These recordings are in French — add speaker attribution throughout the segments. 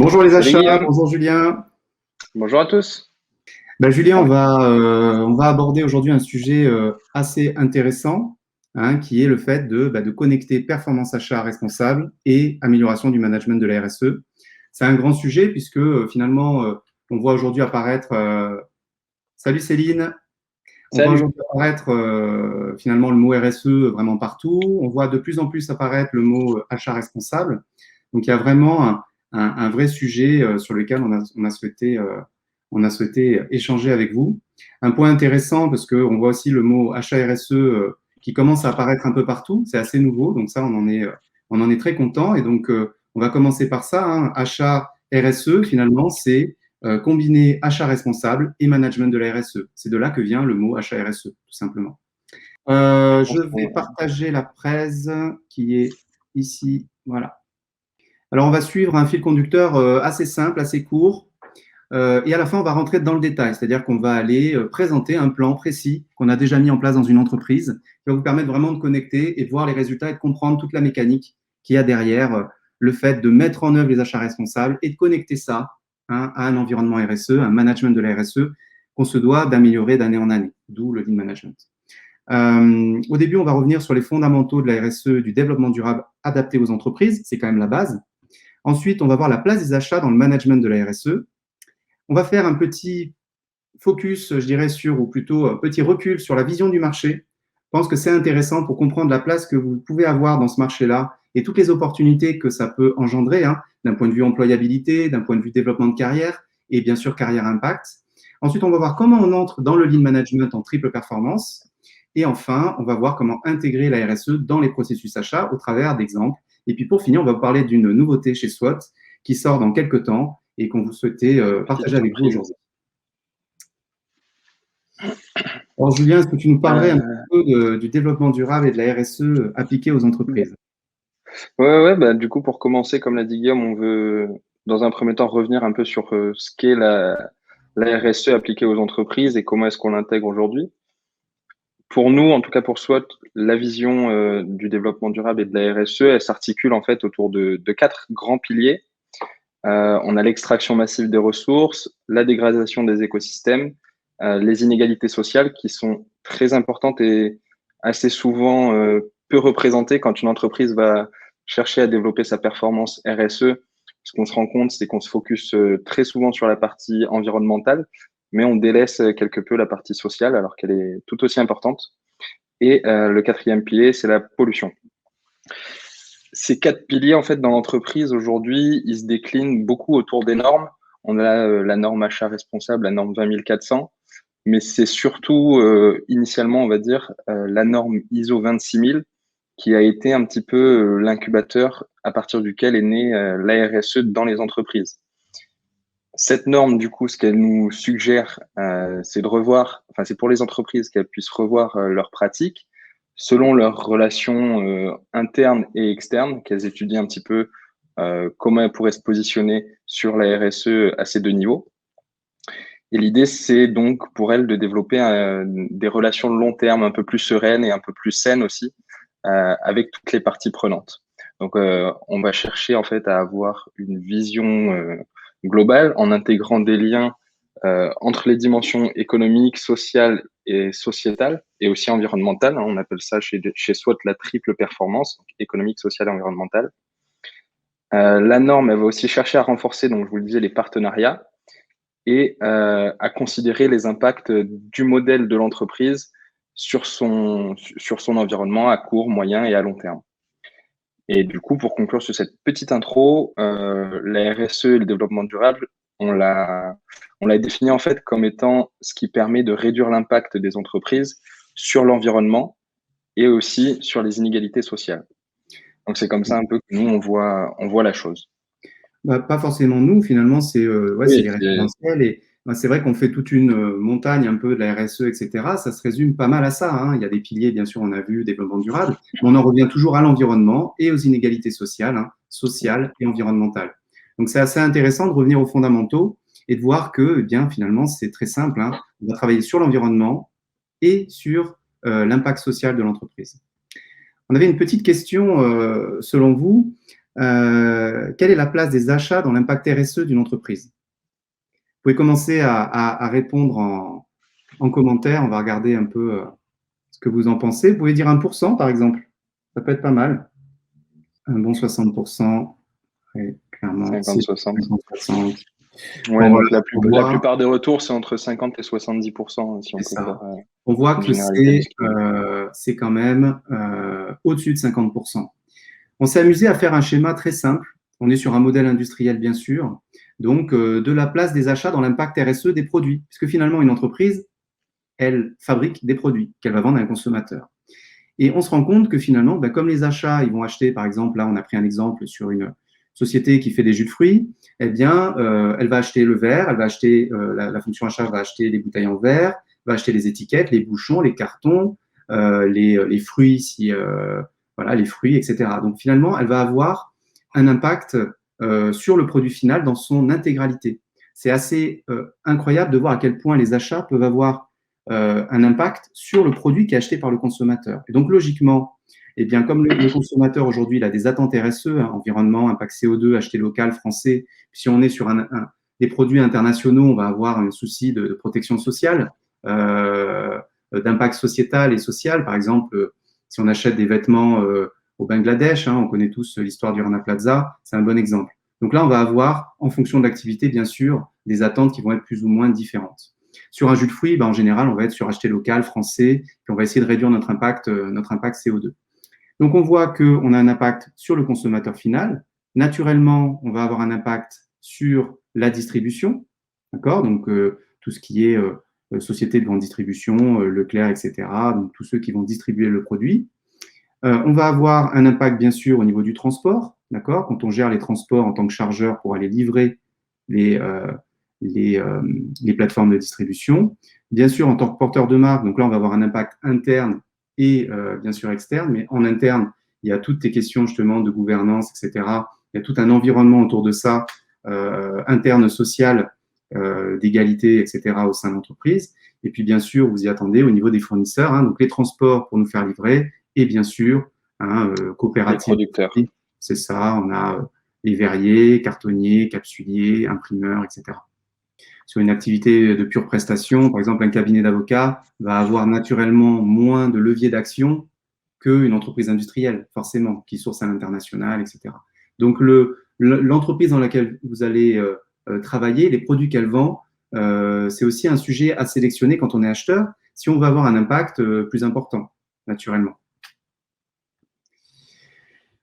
Speaker 1: Bonjour les
Speaker 2: Salut
Speaker 1: achats,
Speaker 2: Guillaume,
Speaker 1: bonjour Julien.
Speaker 2: bonjour à tous.
Speaker 1: Julien, on va aborder aujourd'hui un sujet assez intéressant, hein, qui est le fait de connecter performance achat responsable et amélioration du management de la RSE. C'est un grand sujet puisque finalement, on voit aujourd'hui apparaître, salut Céline, on voit
Speaker 2: Salut.
Speaker 1: aujourd'hui apparaître finalement le mot RSE vraiment partout. On voit de plus en plus apparaître le mot achat responsable. Donc il y a vraiment un vrai sujet sur lequel on a souhaité échanger avec vous. Un point intéressant parce qu'on voit aussi le mot achat RSE qui commence à apparaître un peu partout. C'est assez nouveau, donc ça on en est très content. Et donc on va commencer par ça, hein. Achat RSE finalement c'est combiner achat responsable et management de la RSE. C'est de là que vient le mot achat RSE, tout simplement. Je vais partager la presse qui est ici. Voilà. Alors, on va suivre un fil conducteur assez simple, assez court. Et à la fin, on va rentrer dans le détail, c'est-à-dire qu'on va aller présenter un plan précis qu'on a déjà mis en place dans une entreprise, qui va vous permettre vraiment de connecter et de voir les résultats et de comprendre toute la mécanique qu'il y a derrière le fait de mettre en œuvre les achats responsables et de connecter ça, hein, à un environnement RSE, un management de la RSE qu'on se doit d'améliorer d'année en année, d'où le lean management. Au début, on va revenir sur les fondamentaux de la RSE, du développement durable adapté aux entreprises, c'est quand même la base. Ensuite, on va voir la place des achats dans le management de la RSE. On va faire un petit focus, je dirais, ou plutôt un petit recul sur la vision du marché. Je pense que c'est intéressant pour comprendre la place que vous pouvez avoir dans ce marché-là et toutes les opportunités que ça peut engendrer, hein, d'un point de vue employabilité, d'un point de vue développement de carrière et bien sûr carrière impact. Ensuite, on va voir comment on entre dans le lean management en triple performance. Et enfin, on va voir comment intégrer la RSE dans les processus achats au travers d'exemples. Et puis pour finir, on va vous parler d'une nouveauté chez SWOT qui sort dans quelques temps et qu'on vous souhaitait
Speaker 2: Petite
Speaker 1: partager avec vous
Speaker 2: surprise.
Speaker 1: aujourd'hui. Alors Julien, est-ce que tu nous parlerais un petit
Speaker 2: Euh,
Speaker 1: peu du développement durable et de la RSE appliquée aux entreprises?
Speaker 2: ouais, bah, du coup, pour commencer, comme l'a dit Guillaume, on veut, dans un premier temps, revenir un peu sur ce qu'est la RSE appliquée aux entreprises et comment est-ce qu'on l'intègre aujourd'hui. Pour nous, en tout cas pour SWOT, la vision du développement durable et de la RSE, elle s'articule en fait autour de quatre grands piliers. On a l'extraction massive des ressources, la dégradation des écosystèmes, les inégalités sociales qui sont très importantes et assez souvent peu représentées quand une entreprise va chercher à développer sa performance RSE. Ce qu'on se rend compte, c'est qu'on se focus très souvent sur la partie environnementale, mais on délaisse quelque peu la partie sociale alors qu'elle est tout aussi importante. Et le quatrième pilier, c'est la pollution. Ces quatre piliers, en fait, dans l'entreprise, aujourd'hui, ils se déclinent beaucoup autour des normes. On a la norme achat responsable, la norme 20400, mais c'est surtout, initialement, on va dire, la norme ISO 26000 qui a été un petit peu l'incubateur à partir duquel est née la RSE dans les entreprises. Cette norme, du coup, ce qu'elle nous suggère, c'est de revoir, enfin, c'est pour les entreprises qu'elles puissent revoir leurs pratiques selon leurs relations internes et externes, qu'elles étudient un petit peu comment elles pourraient se positionner sur la RSE à ces deux niveaux. Et l'idée, c'est donc pour elles de développer des relations de long terme un peu plus sereines et un peu plus saines aussi avec toutes les parties prenantes. Donc, on va chercher en fait à avoir une vision globale en intégrant des liens entre les dimensions économiques, sociales et sociétales et aussi environnementales. On appelle ça chez SWOT la triple performance, donc économique, sociale et environnementale. La norme, elle va aussi chercher à renforcer, donc je vous le disais, les partenariats et à considérer les impacts du modèle de l'entreprise sur son environnement à court, moyen et à long terme. Et du coup, pour conclure sur cette petite intro, la RSE et le développement durable, on l'a défini en fait comme étant ce qui permet de réduire l'impact des entreprises sur l'environnement et aussi sur les inégalités sociales. Donc c'est comme ça un peu que nous on voit la chose.
Speaker 1: Pas forcément nous, finalement, c'est
Speaker 2: Oui,
Speaker 1: les référentiels. Et c'est vrai qu'on fait toute une montagne un peu de la RSE, etc. Ça se résume pas mal à ça, hein. Il y a des piliers, bien sûr, on a vu, développement durable, mais on en revient toujours à l'environnement et aux inégalités sociales, hein, sociales et environnementales. Donc, c'est assez intéressant de revenir aux fondamentaux et de voir que, eh bien, finalement, c'est très simple, hein. On va travailler sur l'environnement et sur l'impact social de l'entreprise. On avait une petite question, selon vous. quelle est la place des achats dans l'impact RSE d'une entreprise? Vous pouvez commencer à répondre en commentaire. On va regarder un peu ce que vous en pensez. Vous pouvez dire 1%, par exemple. Ça peut être pas mal. Un bon 60%. Ouais, clairement, c'est
Speaker 2: 50-60.
Speaker 1: 50-60.
Speaker 2: Ouais,
Speaker 1: Bon, voilà,
Speaker 2: donc la
Speaker 1: on voit,
Speaker 2: plupart des retours, c'est entre 50 et 70%, si on
Speaker 1: c'est
Speaker 2: peut
Speaker 1: ça.
Speaker 2: faire
Speaker 1: On voit
Speaker 2: une
Speaker 1: que
Speaker 2: généralité de ce qui est.
Speaker 1: c'est quand même au-dessus de 50%. On s'est amusé à faire un schéma très simple. On est sur un modèle industriel, bien sûr. Donc, de la place des achats dans l'impact RSE des produits. Puisque finalement, une entreprise, elle fabrique des produits qu'elle va vendre à un consommateur. Et on se rend compte que finalement, ben, comme les achats, ils vont acheter, par exemple, là, on a pris un exemple sur une société qui fait des jus de fruits, eh bien, elle va acheter le verre, elle va acheter, la fonction achat va acheter les bouteilles en verre, va acheter les étiquettes, les bouchons, les cartons, les fruits, si, voilà, les fruits, etc. Donc finalement, elle va avoir un impact sur le produit final dans son intégralité. C'est assez incroyable de voir à quel point les achats peuvent avoir un impact sur le produit qui est acheté par le consommateur. Et donc, logiquement, eh bien, comme le consommateur aujourd'hui, il a des attentes RSE, hein, environnement, impact CO2, acheter local, français. Si on est sur des produits internationaux, on va avoir un souci de protection sociale, d'impact sociétal et social. Par exemple, si on achète des vêtements au Bangladesh, hein, on connaît tous l'histoire du Rana Plaza, c'est un bon exemple. Donc là, on va avoir, en fonction de l'activité, bien sûr, des attentes qui vont être plus ou moins différentes. Sur un jus de fruits, ben, en général, on va être sur acheter local, français, puis on va essayer de réduire notre impact CO2. Donc, on voit qu'on a un impact sur le consommateur final. Naturellement, on va avoir un impact sur la distribution, d'accord? Donc, tout ce qui est société de grande distribution, Leclerc, etc., donc tous ceux qui vont distribuer le produit. On va avoir un impact, bien sûr, au niveau du transport, d'accord? Quand on gère les transports en tant que chargeur pour aller livrer les, euh, les plateformes de distribution. Bien sûr, en tant que porteur de marque, donc là, on va avoir un impact interne et bien sûr externe, mais en interne, il y a toutes les questions justement de gouvernance, etc. Il y a tout un environnement autour de ça, interne, social, d'égalité, etc. au sein de l'entreprise. Et puis, bien sûr, vous y attendez au niveau des fournisseurs, hein, donc les transports pour nous faire livrer, et bien sûr, hein,
Speaker 2: Les
Speaker 1: coopératives.
Speaker 2: producteurs.
Speaker 1: C'est ça, on a les verriers, cartonniers, capsuliers, imprimeurs, etc. Sur une activité de pure prestation, par exemple, un cabinet d'avocats va avoir naturellement moins de levier d'action qu'une entreprise industrielle, forcément, qui source à l'international, etc. Donc, l'entreprise dans laquelle vous allez travailler, les produits qu'elle vend, c'est aussi un sujet à sélectionner quand on est acheteur, si on veut avoir un impact plus important, naturellement.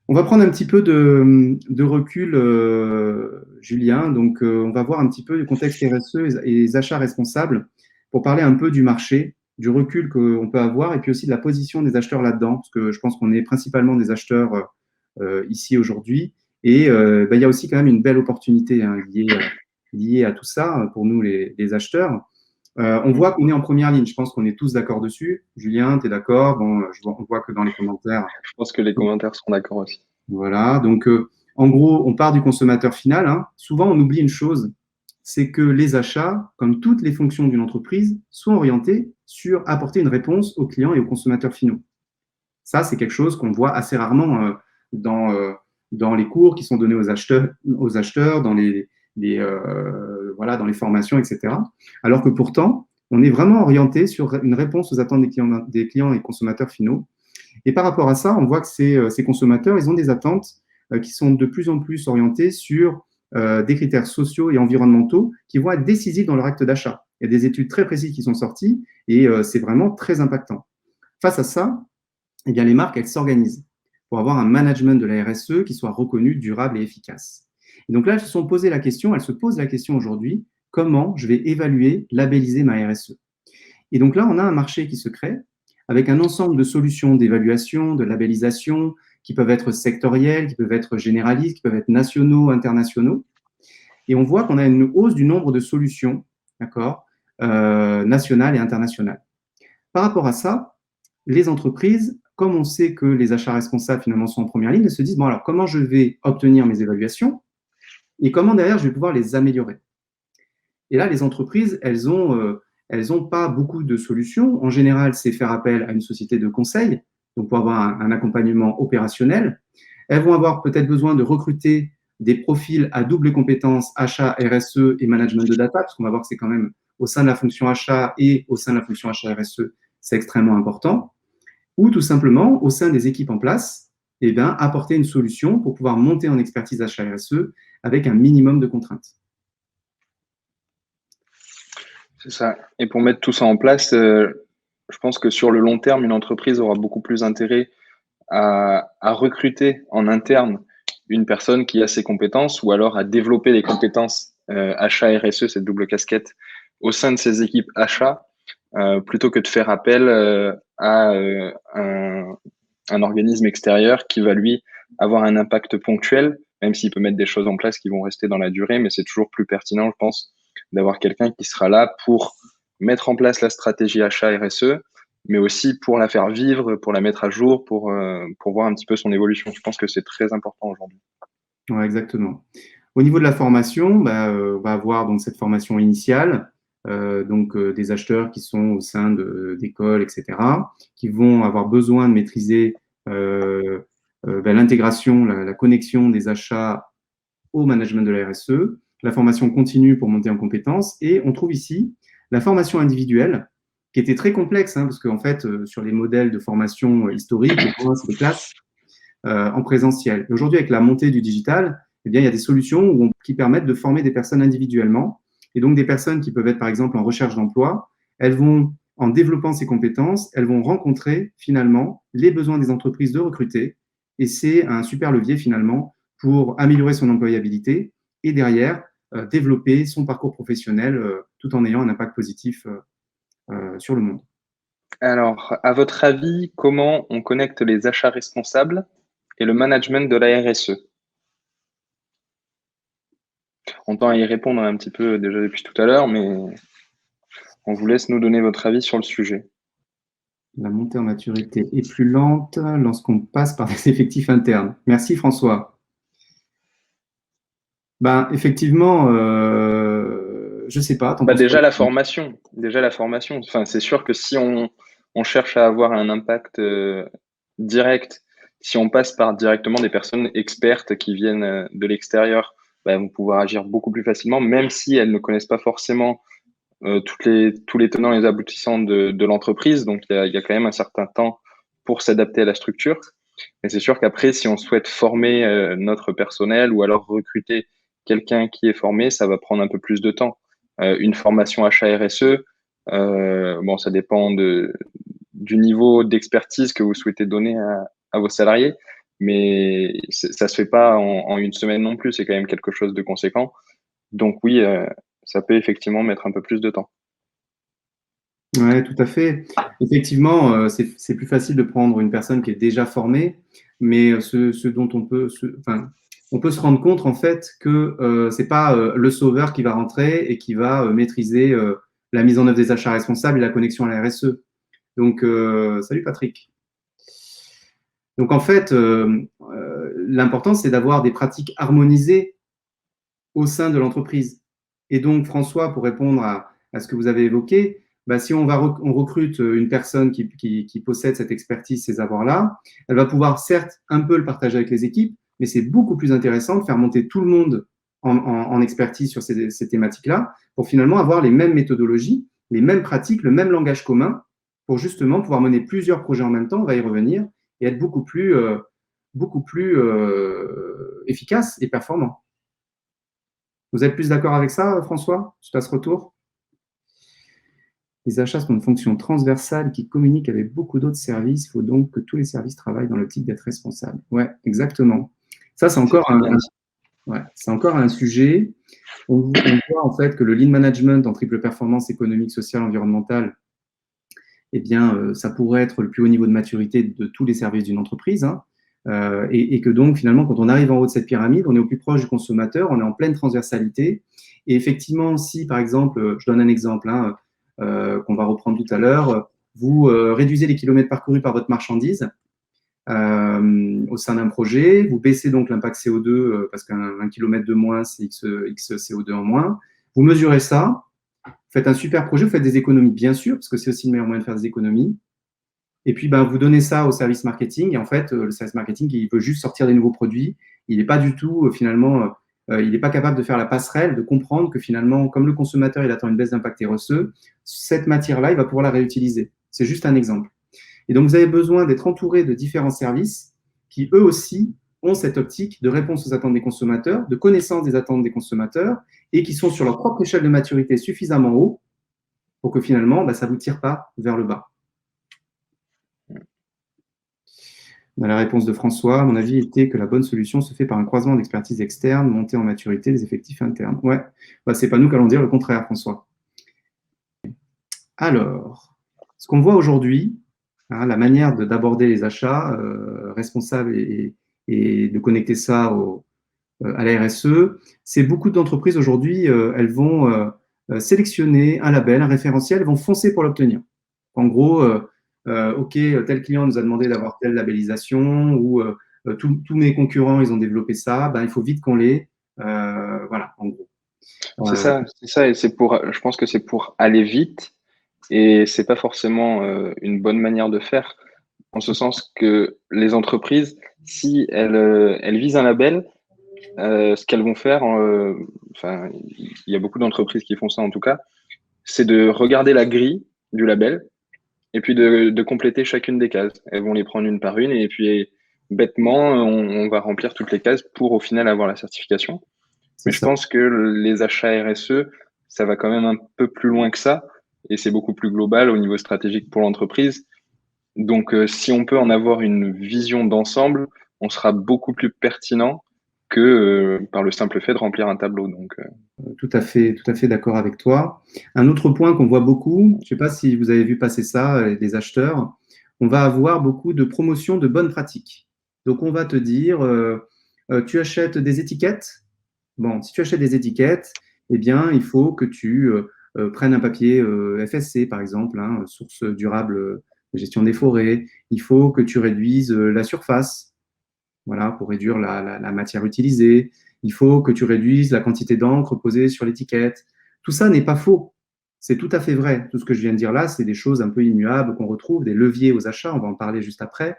Speaker 1: On va prendre un petit peu de recul, Julien. Donc, on va voir un petit peu le contexte RSE et les achats responsables pour parler un peu du marché, du recul qu'on peut avoir et puis aussi de la position des acheteurs là-dedans, parce que je pense qu'on est principalement des acheteurs ici aujourd'hui. Et ben, il y a aussi quand même une belle opportunité hein, liée à tout ça pour nous, les acheteurs. On voit qu'on est en première ligne. Je pense qu'on est tous d'accord dessus. Julien, tu es d'accord? Bon, on voit que dans les commentaires.
Speaker 2: Je pense que les commentaires seront d'accord aussi.
Speaker 1: Voilà, donc en gros, on part du consommateur final. Hein. Souvent, on oublie une chose, c'est que les achats, comme toutes les fonctions d'une entreprise, sont orientés sur apporter une réponse aux clients et aux consommateurs finaux. Ça, c'est quelque chose qu'on voit assez rarement dans les cours qui sont donnés aux acheteurs voilà, dans les formations, etc. Alors que pourtant, on est vraiment orienté sur une réponse aux attentes des clients et consommateurs finaux. Et par rapport à ça, on voit que ces consommateurs, ils ont des attentes qui sont de plus en plus orientées sur des critères sociaux et environnementaux qui vont être décisifs dans leur acte d'achat. Il y a des études très précises qui sont sorties et c'est vraiment très impactant. Face à ça, eh bien, les marques, elles s'organisent pour avoir un management de la RSE qui soit reconnu, durable et efficace. Et donc là, elles se posent la question aujourd'hui, comment je vais évaluer, labelliser ma RSE? Et donc là, on a un marché qui se crée avec un ensemble de solutions d'évaluation, de labellisation, qui peuvent être sectorielles, qui peuvent être généralistes, qui peuvent être nationaux, internationaux. Et on voit qu'on a une hausse du nombre de solutions, d'accord, nationales et internationales. Par rapport à ça, les entreprises, comme on sait que les achats responsables finalement sont en première ligne, elles se disent, bon alors comment je vais obtenir mes évaluations et comment derrière je vais pouvoir les améliorer. Et là, les entreprises, elles ont pas beaucoup de solutions. En général, c'est faire appel à une société de conseil, donc pour avoir un accompagnement opérationnel. Elles vont avoir peut-être besoin de recruter des profils à double compétence achat, RSE et management de data, parce qu'on va voir que c'est quand même au sein de la fonction achat et au sein de la fonction achat RSE, c'est extrêmement important. Ou tout simplement, au sein des équipes en place, eh bien, apporter une solution pour pouvoir monter en expertise achat RSE avec un minimum de contraintes.
Speaker 2: C'est ça. Et pour mettre tout ça en place, je pense que sur le long terme, une entreprise aura beaucoup plus intérêt à recruter en interne une personne qui a ces compétences ou alors à développer les compétences achat RSE, cette double casquette, au sein de ses équipes achat, plutôt que de faire appel à un organisme extérieur qui va lui avoir un impact ponctuel, même s'il peut mettre des choses en place qui vont rester dans la durée, mais c'est toujours plus pertinent, je pense, d'avoir quelqu'un qui sera là pour mettre en place la stratégie achat RSE, mais aussi pour la faire vivre, pour la mettre à jour, pour voir un petit peu son évolution. Je pense que c'est très important aujourd'hui.
Speaker 1: Ouais, exactement. Au niveau de la formation, on va avoir donc cette formation initiale, des acheteurs qui sont au sein d'écoles, etc., qui vont avoir besoin de maîtriser l'intégration, la connexion des achats au management de la RSE, la formation continue pour monter en compétences, et on trouve ici la formation individuelle, qui était très complexe, parce qu'en fait, sur les modèles de formation historiques, c'est des classes en présentiel. Aujourd'hui, avec la montée du digital, eh bien, il y a des solutions qui permettent de former des personnes individuellement. Et donc, des personnes qui peuvent être, par exemple, en recherche d'emploi, elles vont, en développant ces compétences, elles vont rencontrer finalement les besoins des entreprises de recruter. Et c'est un super levier finalement pour améliorer son employabilité et derrière, développer son parcours professionnel tout en ayant un impact positif sur le monde.
Speaker 2: Alors, à votre avis, comment on connecte les achats responsables et le management de la RSE? On tend à y répondre un petit peu déjà depuis tout à l'heure, mais on vous laisse nous donner votre avis sur le sujet.
Speaker 1: La montée en maturité est plus lente lorsqu'on passe par des effectifs internes. Merci François. Effectivement, je ne sais pas.
Speaker 2: Déjà la formation. Enfin, c'est sûr que si on cherche à avoir un impact direct, si on passe par directement des personnes expertes qui viennent de l'extérieur, vont pouvoir agir beaucoup plus facilement, même si elles ne connaissent pas forcément tous les tenants et les aboutissants de l'entreprise. Donc, il y a quand même un certain temps pour s'adapter à la structure. Et c'est sûr qu'après, si on souhaite former notre personnel ou alors recruter quelqu'un qui est formé, ça va prendre un peu plus de temps. Une formation achat RSE, ça dépend du niveau d'expertise que vous souhaitez donner à vos salariés, mais ça se fait pas en une semaine non plus. C'est quand même quelque chose de conséquent. Donc oui, ça peut effectivement mettre un peu plus de temps.
Speaker 1: Oui, tout à fait. Effectivement, c'est plus facile de prendre une personne qui est déjà formée, mais ce dont on peut se rendre compte en fait que c'est pas le sauveur qui va rentrer et qui va maîtriser la mise en œuvre des achats responsables et la connexion à la RSE. Donc, salut Patrick. Donc en fait, l'important c'est d'avoir des pratiques harmonisées au sein de l'entreprise. Et donc François, pour répondre à ce que vous avez évoqué, si on recrute une personne qui possède cette expertise, ces avoirs-là, elle va pouvoir certes un peu le partager avec les équipes, mais c'est beaucoup plus intéressant de faire monter tout le monde en expertise sur ces thématiques-là pour finalement avoir les mêmes méthodologies, les mêmes pratiques, le même langage commun pour justement pouvoir mener plusieurs projets en même temps, on va y revenir, et être beaucoup plus efficace et performant. Vous êtes plus d'accord avec ça, François, suite à ce retour? Les achats sont une fonction transversale qui communique avec beaucoup d'autres services. Il faut donc que tous les services travaillent dans l'optique d'être responsables. Ouais, exactement. Ça, c'est encore un sujet. On voit en fait que le lean management en triple performance économique, sociale, environnementale, eh bien, ça pourrait être le plus haut niveau de maturité de tous les services d'une entreprise. Et que donc, finalement, quand on arrive en haut de cette pyramide, on est au plus proche du consommateur, on est en pleine transversalité. Et effectivement, si, par exemple, je donne un exemple qu'on va reprendre tout à l'heure, vous réduisez les kilomètres parcourus par votre marchandise au sein d'un projet, vous baissez donc l'impact CO2 parce qu'un kilomètre de moins, c'est X CO2 en moins. Vous mesurez ça, vous faites un super projet, vous faites des économies, bien sûr, parce que c'est aussi le meilleur moyen de faire des économies. Et puis, ben, vous donnez ça au service marketing. Et en fait, le service marketing, il veut juste sortir des nouveaux produits. Il n'est pas du tout, finalement, il n'est pas capable de faire la passerelle, de comprendre que finalement, comme le consommateur, il attend une baisse d'impact RSE, cette matière-là, il va pouvoir la réutiliser. C'est juste un exemple. Et donc, vous avez besoin d'être entouré de différents services qui, eux aussi, ont cette optique de réponse aux attentes des consommateurs, de connaissance des attentes des consommateurs et qui sont sur leur propre échelle de maturité suffisamment haut pour que finalement, ben, ça ne vous tire pas vers le bas. La réponse de François, à mon avis, était que la bonne solution se fait par un croisement d'expertise externe, montée en maturité des effectifs internes. Ouais, bah, c'est pas nous qui allons dire le contraire, François. Alors, ce qu'on voit aujourd'hui, hein, la manière d'aborder les achats responsables et de connecter ça à la RSE, c'est beaucoup d'entreprises aujourd'hui, elles vont sélectionner un label, un référentiel, elles vont foncer pour l'obtenir. En gros, OK, tel client nous a demandé d'avoir telle labellisation ou tous mes concurrents, ils ont développé ça, ben, il faut vite qu'on l'ait. Voilà, en gros.
Speaker 2: C'est ça, et je pense que c'est pour aller vite, et c'est pas forcément une bonne manière de faire, en ce sens que les entreprises, si elles visent un label, ce qu'elles vont faire, enfin, il y a beaucoup d'entreprises qui font ça en tout cas, c'est de regarder la grille du label et puis de compléter chacune des cases. Elles vont les prendre une par une et puis bêtement, on va remplir toutes les cases pour au final avoir la certification. Mais je pense que les achats RSE, ça va quand même un peu plus loin que ça et c'est beaucoup plus global au niveau stratégique pour l'entreprise. Donc, si on peut en avoir une vision d'ensemble, on sera beaucoup plus pertinent que par le simple fait de remplir un tableau. Donc,
Speaker 1: tout à fait d'accord avec toi. Un autre point qu'on voit beaucoup, je ne sais pas si vous avez vu passer ça, les acheteurs, on va avoir beaucoup de promotions de bonnes pratiques. Donc, on va te dire, tu achètes des étiquettes. Bon, si tu achètes des étiquettes, eh bien, il faut que tu prennes un papier FSC, par exemple, hein, source durable de gestion des forêts. Il faut que tu réduises la surface, voilà, pour réduire la matière utilisée. Il faut que tu réduises la quantité d'encre posée sur l'étiquette. Tout ça n'est pas faux. C'est tout à fait vrai. Tout ce que je viens de dire là, c'est des choses un peu immuables qu'on retrouve, des leviers aux achats, on va en parler juste après,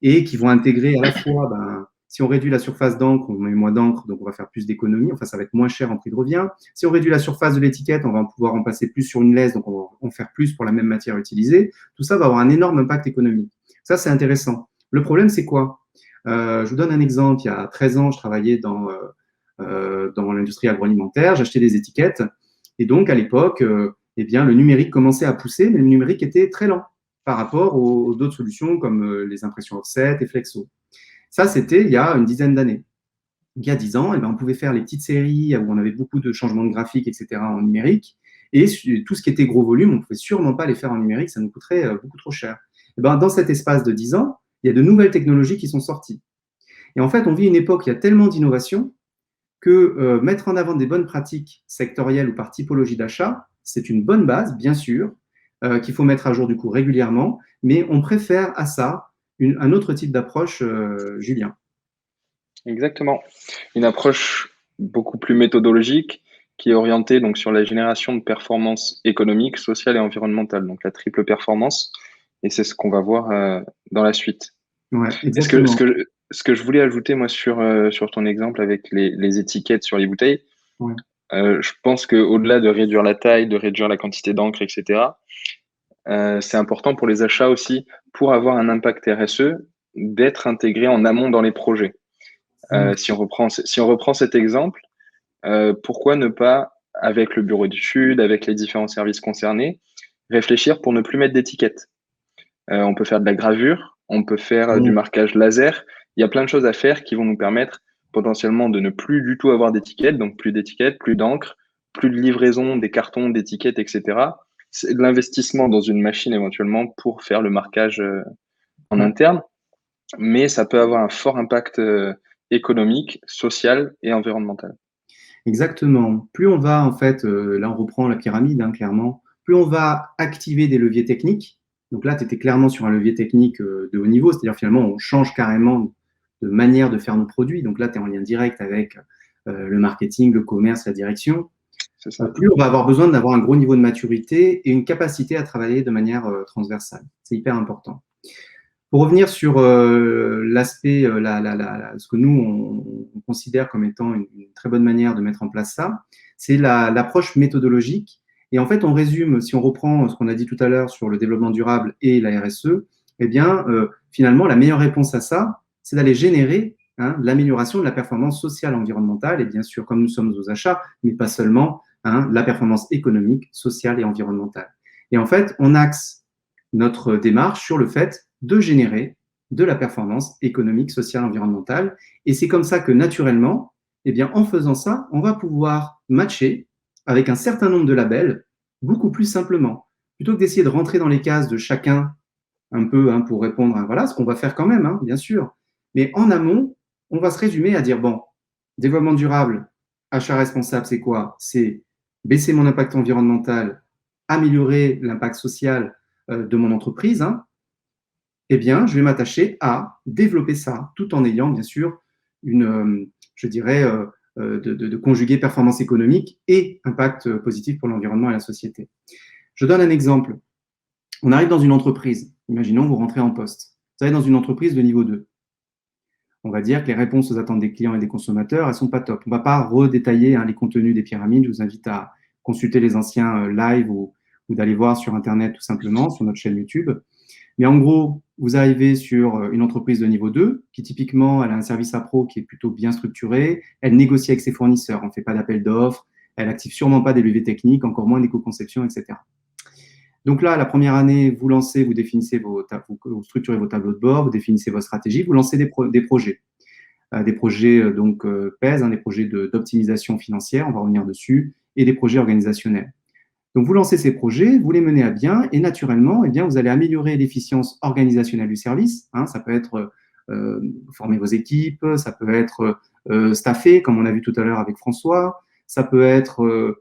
Speaker 1: et qui vont intégrer à la fois, ben, si on réduit la surface d'encre, on met moins d'encre, donc on va faire plus d'économies, enfin ça va être moins cher en prix de revient. Si on réduit la surface de l'étiquette, on va pouvoir en passer plus sur une laisse, donc on va en faire plus pour la même matière utilisée. Tout ça va avoir un énorme impact économique. Ça, c'est intéressant. Le problème, c'est quoi? Je vous donne un exemple. Il y a 13 ans, je travaillais dans l'industrie agroalimentaire, j'achetais des étiquettes, et donc à l'époque, eh bien, le numérique commençait à pousser, mais le numérique était très lent par rapport aux d'autres solutions comme les impressions offset et flexo. Ça, c'était il y a une dizaine d'années. Il y a 10 ans, eh bien, on pouvait faire les petites séries où on avait beaucoup de changements de graphiques, etc. en numérique. Et tout ce qui était gros volume, on ne pouvait sûrement pas les faire en numérique, ça nous coûterait beaucoup trop cher. Eh bien, dans cet espace de 10 ans, il y a de nouvelles technologies qui sont sorties. Et en fait, on vit une époque où il y a tellement d'innovation que mettre en avant des bonnes pratiques sectorielles ou par typologie d'achat, c'est une bonne base, bien sûr, qu'il faut mettre à jour du coup régulièrement, mais on préfère à ça un autre type d'approche, Julien.
Speaker 2: exactement. Une approche beaucoup plus méthodologique qui est orientée donc sur la génération de performances économiques, sociales et environnementales, donc la triple performance. Et c'est ce qu'on va voir dans la suite.
Speaker 1: Ouais,
Speaker 2: Et
Speaker 1: exactement.
Speaker 2: ce que je voulais ajouter, moi, sur ton exemple avec les étiquettes sur les bouteilles,
Speaker 1: Ouais.
Speaker 2: je pense qu'au-delà de réduire la taille, de réduire la quantité d'encre, etc., c'est important pour les achats aussi, pour avoir un impact RSE, d'être intégré en amont dans les projets. Si on reprend cet exemple, pourquoi ne pas, avec le bureau d'études, avec les différents services concernés, réfléchir pour ne plus mettre d'étiquettes. On peut faire de la gravure, on peut faire du marquage laser. Il y a plein de choses à faire qui vont nous permettre potentiellement de ne plus du tout avoir d'étiquettes, donc plus d'étiquettes, plus d'encre, plus de livraison des cartons, d'étiquettes, etc. C'est de l'investissement dans une machine éventuellement pour faire le marquage en interne, mais ça peut avoir un fort impact économique, social et environnemental.
Speaker 1: Exactement. Plus on va, en fait, là on reprend la pyramide, hein, clairement, plus on va activer des leviers techniques. Donc là, tu étais clairement sur un levier technique de haut niveau, c'est-à-dire finalement, on change carrément de manière de faire nos produits. Donc là, tu es en lien direct avec le marketing, le commerce, la direction.
Speaker 2: C'est ça.
Speaker 1: Plus on va avoir besoin d'avoir un gros niveau de maturité et une capacité à travailler de manière transversale. C'est hyper important. Pour revenir sur l'aspect, ce que nous, on considère comme étant une très bonne manière de mettre en place ça, c'est l'approche méthodologique. Et en fait, on résume, si on reprend ce qu'on a dit tout à l'heure sur le développement durable et la RSE, eh bien, finalement, la meilleure réponse à ça, c'est d'aller générer l'amélioration de la performance sociale, environnementale, et bien sûr, comme nous sommes aux achats, mais pas seulement, la performance économique, sociale et environnementale. Et en fait, on axe notre démarche sur le fait de générer de la performance économique, sociale, environnementale. Et c'est comme ça que naturellement, eh bien, en faisant ça, on va pouvoir matcher avec un certain nombre de labels beaucoup plus simplement. Plutôt que d'essayer de rentrer dans les cases de chacun un peu pour répondre à voilà, ce qu'on va faire quand même, bien sûr. Mais en amont, on va se résumer à dire, bon, développement durable, achat responsable, c'est quoi? C'est baisser mon impact environnemental, améliorer l'impact social de mon entreprise, eh bien, je vais m'attacher à développer ça, tout en ayant, bien sûr, je dirais, de conjuguer performance économique et impact positif pour l'environnement et la société. Je donne un exemple. On arrive dans une entreprise. Imaginons, vous rentrez en poste. Vous allez dans une entreprise de niveau 2. On va dire que les réponses aux attentes des clients et des consommateurs, elles ne sont pas top. On ne va pas redétailler les contenus des pyramides. Je vous invite à consulter les anciens lives ou d'aller voir sur Internet tout simplement, sur notre chaîne YouTube. Mais en gros, vous arrivez sur une entreprise de niveau 2 qui typiquement, elle a un service appro qui est plutôt bien structuré. Elle négocie avec ses fournisseurs. On ne fait pas d'appel d'offres. Elle n'active sûrement pas des levées techniques, encore moins d'éco-conception, etc. Donc là, la première année, vous lancez, vous définissez vous structurez vos tableaux de bord, vous définissez votre stratégie, vous lancez des projets. Des projets donc PES, des projets d'optimisation financière, on va revenir dessus, et des projets organisationnels. Donc, vous lancez ces projets, vous les menez à bien, et naturellement, eh bien, vous allez améliorer l'efficience organisationnelle du service. Ça peut être former vos équipes, ça peut être staffer, comme on a vu tout à l'heure avec François, ça peut être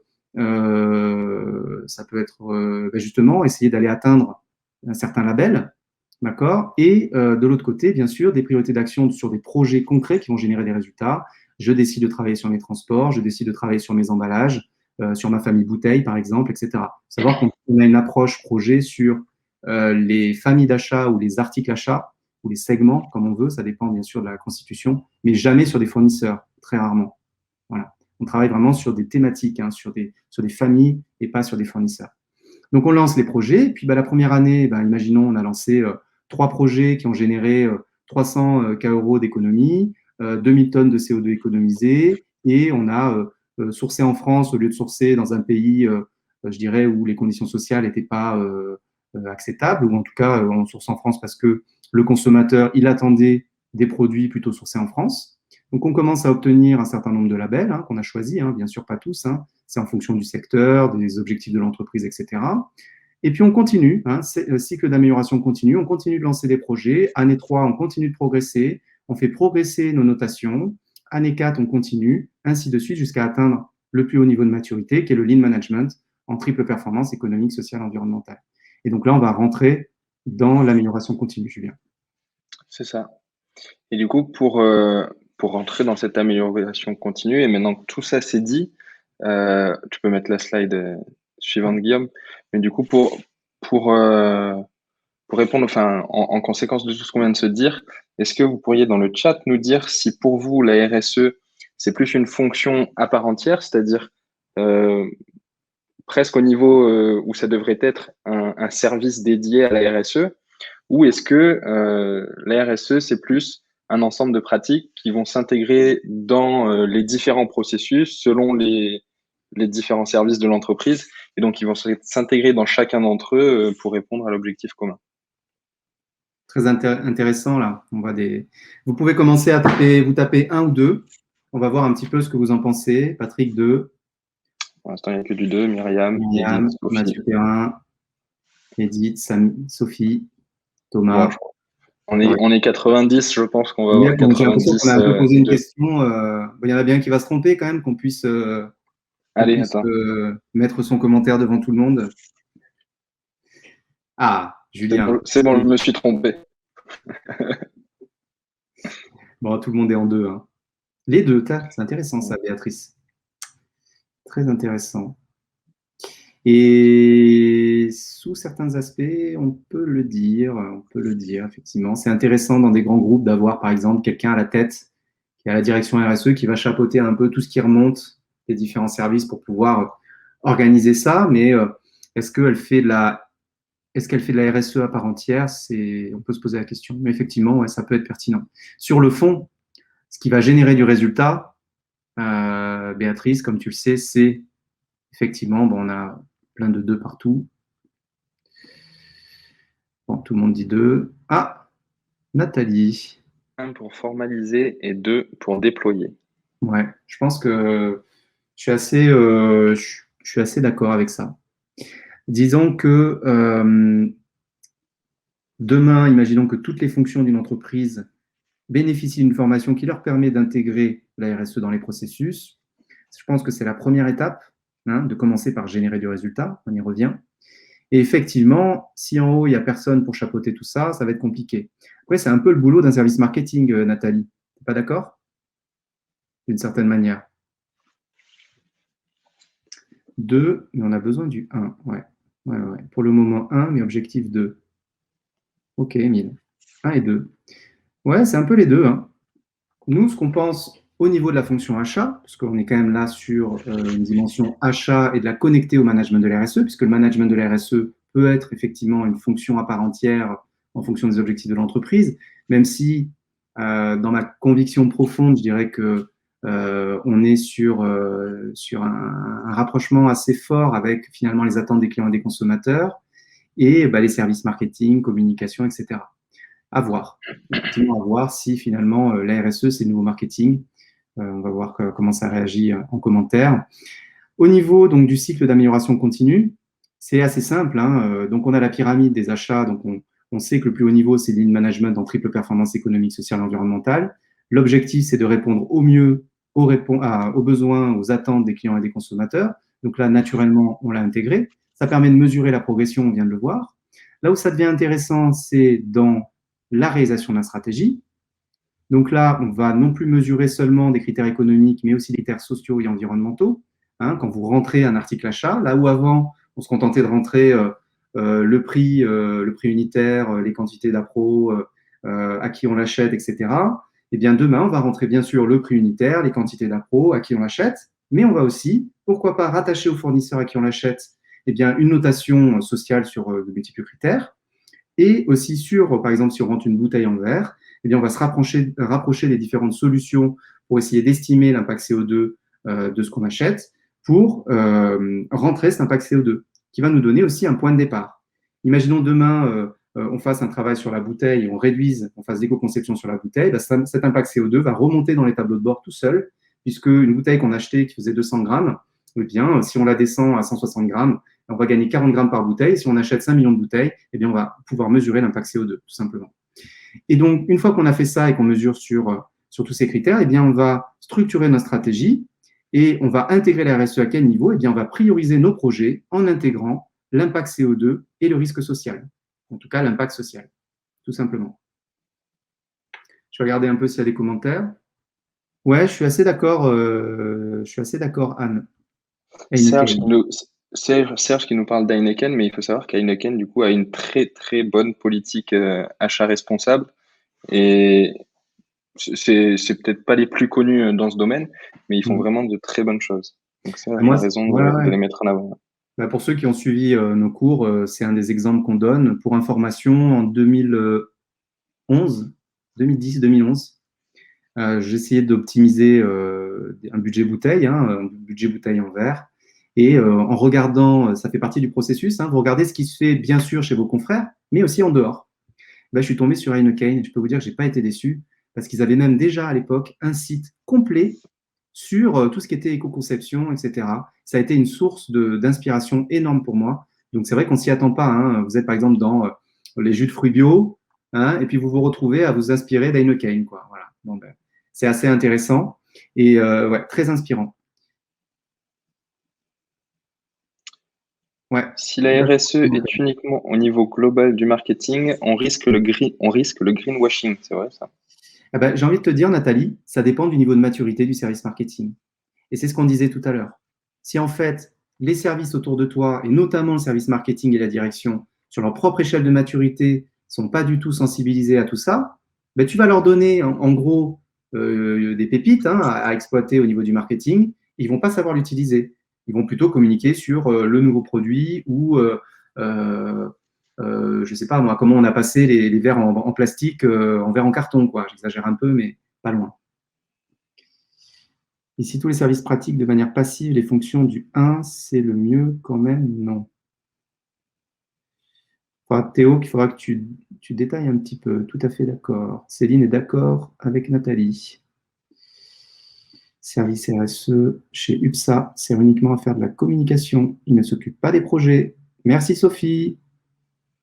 Speaker 1: justement essayer d'aller atteindre un certain label, d'accord. Et de l'autre côté, bien sûr, des priorités d'action sur des projets concrets qui vont générer des résultats. Je décide de travailler sur mes transports, je décide de travailler sur mes emballages, sur ma famille bouteille, par exemple, etc. Savoir qu'on a une approche projet sur les familles d'achat ou les articles achats ou les segments, comme on veut, ça dépend bien sûr de la constitution, mais jamais sur des fournisseurs, très rarement. Voilà. On travaille vraiment sur des thématiques, sur des familles et pas sur des fournisseurs. Donc, on lance les projets. Puis, la première année, imaginons, on a lancé 3 projets qui ont généré 300 K euros d'économie, 2000 tonnes de CO2 économisées, et on a sourcé en France au lieu de sourcer dans un pays, je dirais, où les conditions sociales n'étaient pas acceptables, ou en tout cas, on source en France parce que le consommateur, il attendait des produits plutôt sourcés en France. Donc, on commence à obtenir un certain nombre de labels qu'on a choisis, bien sûr pas tous, c'est en fonction du secteur, des objectifs de l'entreprise, etc. Et puis, on continue, cycle d'amélioration continue, on continue de lancer des projets. Année 3, on continue de progresser, on fait progresser nos notations. Année 4, on continue, ainsi de suite, jusqu'à atteindre le plus haut niveau de maturité, qui est le Lean Management, en triple performance économique, sociale, environnementale. Et donc là, on va rentrer dans l'amélioration continue, Julien.
Speaker 2: C'est ça. Et du coup, pour rentrer dans cette amélioration continue, et maintenant que tout ça c'est dit, tu peux mettre la slide suivante, Guillaume. Mais du coup, pour répondre, enfin, en conséquence de tout ce qu'on vient de se dire, est-ce que vous pourriez dans le chat nous dire si pour vous la RSE c'est plus une fonction à part entière, c'est-à-dire presque au niveau où ça devrait être un service dédié à la RSE, ou est-ce que la RSE c'est plus un ensemble de pratiques qui vont s'intégrer dans les différents processus selon les différents services de l'entreprise et donc ils vont s'intégrer dans chacun d'entre eux pour répondre à l'objectif commun.
Speaker 1: Très intéressant là. Vous pouvez commencer à taper 1 ou 2. On va voir un petit peu ce que vous en pensez. Patrick 2.
Speaker 2: Pour l'instant, il n'y a que du 2. Myriam,
Speaker 1: Myriam,
Speaker 2: Edith, Sophie.
Speaker 1: Mathieu Perrin, Edith, Sophie, Thomas.
Speaker 2: Bon, on est 90, je pense qu'on va avoir
Speaker 1: J'ai l'impression
Speaker 2: 90.
Speaker 1: qu'on a un peu posé une question. Il y en a bien qui va se tromper quand même, qu'on puisse,
Speaker 2: Allez, attends.
Speaker 1: mettre son commentaire devant tout le monde. Ah, Julien.
Speaker 2: C'est bon, je me suis trompé.
Speaker 1: Bon, tout le monde est en 2. Les 2, c'est intéressant ça, Béatrice. Très intéressant. Et Et sous certains aspects, on peut le dire, effectivement. C'est intéressant dans des grands groupes d'avoir, par exemple, quelqu'un à la tête, qui est à la direction RSE, qui va chapeauter un peu tout ce qui remonte des différents services pour pouvoir organiser ça. Mais est-ce qu'elle fait de la, est-ce qu'elle fait de la RSE à part entière? On peut se poser la question. Mais effectivement, ouais, ça peut être pertinent. Sur le fond, ce qui va générer du résultat, Béatrice, comme tu le sais, c'est effectivement, bon, on a plein de deux partout. Bon, tout le monde dit deux. Ah, Nathalie.
Speaker 2: 1 pour formaliser et 2 pour déployer.
Speaker 1: Ouais, je pense que je suis assez d'accord avec ça. Disons que demain, imaginons que toutes les fonctions d'une entreprise bénéficient d'une formation qui leur permet d'intégrer la RSE dans les processus. Je pense que c'est la première étape, hein, de commencer par générer du résultat. On y revient. Et effectivement, si en haut, il n'y a personne pour chapeauter tout ça, ça va être compliqué. Après, c'est un peu le boulot d'un service marketing, Nathalie. Tu n'es pas d'accord? D'une certaine manière. 2, mais on a besoin du 1. Ouais. Pour le moment, 1, mais objectif 2. Ok, Emile. 1 et 2. Ouais, c'est un peu les deux, hein. Nous, ce qu'on pense au niveau de la fonction achat, parce qu'on est quand même là sur une dimension achat et de la connecter au management de la RSE, puisque le management de la RSE peut être effectivement une fonction à part entière en fonction des objectifs de l'entreprise, même si dans ma conviction profonde, je dirais que on est sur un rapprochement assez fort avec finalement les attentes des clients et des consommateurs et les services marketing, communication, etc. À voir. Effectivement, à voir si finalement la RSE, c'est le nouveau marketing. On va voir comment ça réagit en commentaire. Au niveau donc, du cycle d'amélioration continue, c'est assez simple, hein. Donc, on a la pyramide des achats. Donc, on sait que le plus haut niveau, c'est lean management en triple performance économique, sociale et environnementale. L'objectif, c'est de répondre au mieux aux besoins, aux attentes des clients et des consommateurs. Donc là, naturellement, on l'a intégré. Ça permet de mesurer la progression, on vient de le voir. Là où ça devient intéressant, c'est dans la réalisation de la stratégie. Donc là, on va non plus mesurer seulement des critères économiques, mais aussi des critères sociaux et environnementaux. Hein, quand vous rentrez un article achat, là où avant, on se contentait de rentrer le prix unitaire, les quantités d'appro, à qui on l'achète, etc. Eh bien, demain, on va rentrer bien sûr le prix unitaire, les quantités d'appro, à qui on l'achète, mais on va aussi, pourquoi pas, rattacher au fournisseur à qui on l'achète, eh bien, une notation sociale sur de multiples critères. Et aussi sur, par exemple, si on rentre une bouteille en verre, eh bien, on va se rapprocher des différentes solutions pour essayer d'estimer l'impact CO2 de ce qu'on achète pour rentrer cet impact CO2 qui va nous donner aussi un point de départ. Imaginons demain, on fasse un travail sur la bouteille et on fasse d'éco-conception sur la bouteille, cet impact CO2 va remonter dans les tableaux de bord tout seul, puisque une bouteille qu'on achetait qui faisait 200 grammes, eh bien, si on la descend à 160 grammes, on va gagner 40 grammes par bouteille. Si on achète 5 millions de bouteilles, eh bien, on va pouvoir mesurer l'impact CO2, tout simplement. Et donc, une fois qu'on a fait ça et qu'on mesure sur tous ces critères, eh bien, on va structurer notre stratégie et on va intégrer la RSE à quel niveau? Eh bien, on va prioriser nos projets en intégrant l'impact CO2 et le risque social. En tout cas, l'impact social, tout simplement. Je vais regarder un peu s'il y a des commentaires. Ouais, je suis assez d'accord, Anne.
Speaker 2: Serge qui nous parle d'Heineken, mais il faut savoir qu'Heineken, du coup, a une très très bonne politique achat responsable. Et c'est peut-être pas les plus connus dans ce domaine, mais ils font vraiment de très bonnes choses. Donc ça, tu as raison de les mettre en avant.
Speaker 1: Pour ceux qui ont suivi nos cours, c'est un des exemples qu'on donne. Pour information, en 2011, 2010-2011, j'essayais d'optimiser un budget bouteille, un budget bouteille en verre. Et en regardant, ça fait partie du processus, vous regardez ce qui se fait bien sûr chez vos confrères, mais aussi en dehors. Je suis tombé sur Heineken et je peux vous dire que je n'ai pas été déçu parce qu'ils avaient même déjà à l'époque un site complet sur tout ce qui était éco-conception, etc. Ça a été une source d'inspiration énorme pour moi. Donc c'est vrai qu'on ne s'y attend pas. Vous êtes par exemple dans les jus de fruits bio, et puis vous vous retrouvez à vous inspirer d'Heineken. Voilà. Bon, c'est assez intéressant et très inspirant. Ouais.
Speaker 2: Si la RSE est uniquement au niveau global du marketing, on risque le greenwashing, c'est vrai ça?
Speaker 1: J'ai envie de te dire, Nathalie, ça dépend du niveau de maturité du service marketing. Et c'est ce qu'on disait tout à l'heure. Si en fait, les services autour de toi, et notamment le service marketing et la direction, sur leur propre échelle de maturité, sont pas du tout sensibilisés à tout ça, ben, tu vas leur donner en gros des pépites à exploiter au niveau du marketing. Ils vont pas savoir l'utiliser. Ils vont plutôt communiquer sur le nouveau produit ou je sais pas moi, comment on a passé les verres en plastique en verre en carton, quoi. J'exagère un peu, mais pas loin. Ici, tous les services pratiques de manière passive, les fonctions du 1, c'est le mieux quand même, non. Théo, qu'il faudra que tu détailles un petit peu. Tout à fait d'accord. Céline est d'accord avec Nathalie. Service RSE chez UPSA sert uniquement à faire de la communication. Il ne s'occupe pas des projets. Merci Sophie.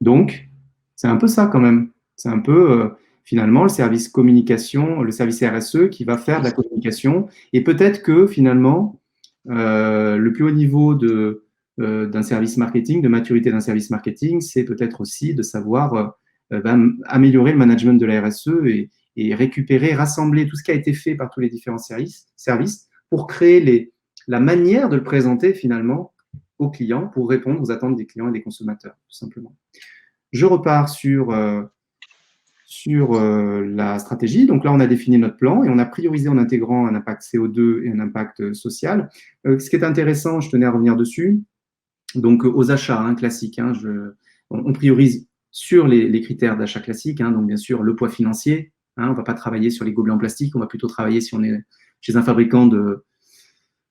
Speaker 1: Donc, c'est un peu ça quand même. C'est un peu finalement le service communication, le service RSE qui va faire de la communication. Et peut-être que finalement, le plus haut niveau d'un service marketing, de maturité d'un service marketing, c'est peut-être aussi de savoir améliorer le management de la RSE et récupérer, rassembler tout ce qui a été fait par tous les différents services pour créer la manière de le présenter finalement aux clients pour répondre aux attentes des clients et des consommateurs, tout simplement. Je repars sur la stratégie. Donc là, on a défini notre plan et on a priorisé en intégrant un impact CO2 et un impact social. Ce qui est intéressant, je tenais à revenir dessus, donc aux achats classiques, on priorise sur les critères d'achat classiques, donc bien sûr le poids financier, on ne va pas travailler sur les gobelets en plastique, on va plutôt travailler si on est chez un fabricant de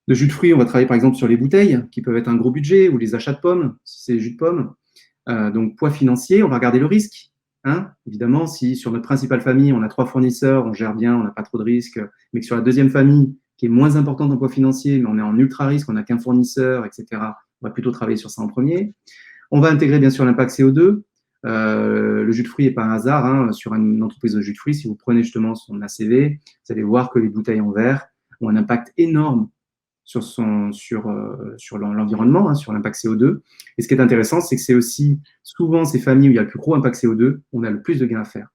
Speaker 1: jus de fruits, on va travailler par exemple sur les bouteilles qui peuvent être un gros budget ou les achats de pommes, si c'est jus de pommes. Donc, poids financier, on va regarder le risque. Évidemment, si sur notre principale famille, on a 3 fournisseurs, on gère bien, on n'a pas trop de risques, mais que sur la deuxième famille, qui est moins importante en poids financier, mais on est en ultra risque, on n'a qu'un fournisseur, etc., on va plutôt travailler sur ça en premier. On va intégrer bien sûr l'impact CO2. Le jus de fruits n'est pas un hasard. Sur une entreprise de jus de fruits, si vous prenez justement son ACV, vous allez voir que les bouteilles en verre ont un impact énorme sur l'environnement, sur l'impact CO2. Et ce qui est intéressant, c'est que c'est aussi souvent ces familles où il y a le plus gros impact CO2, on a le plus de gains à faire.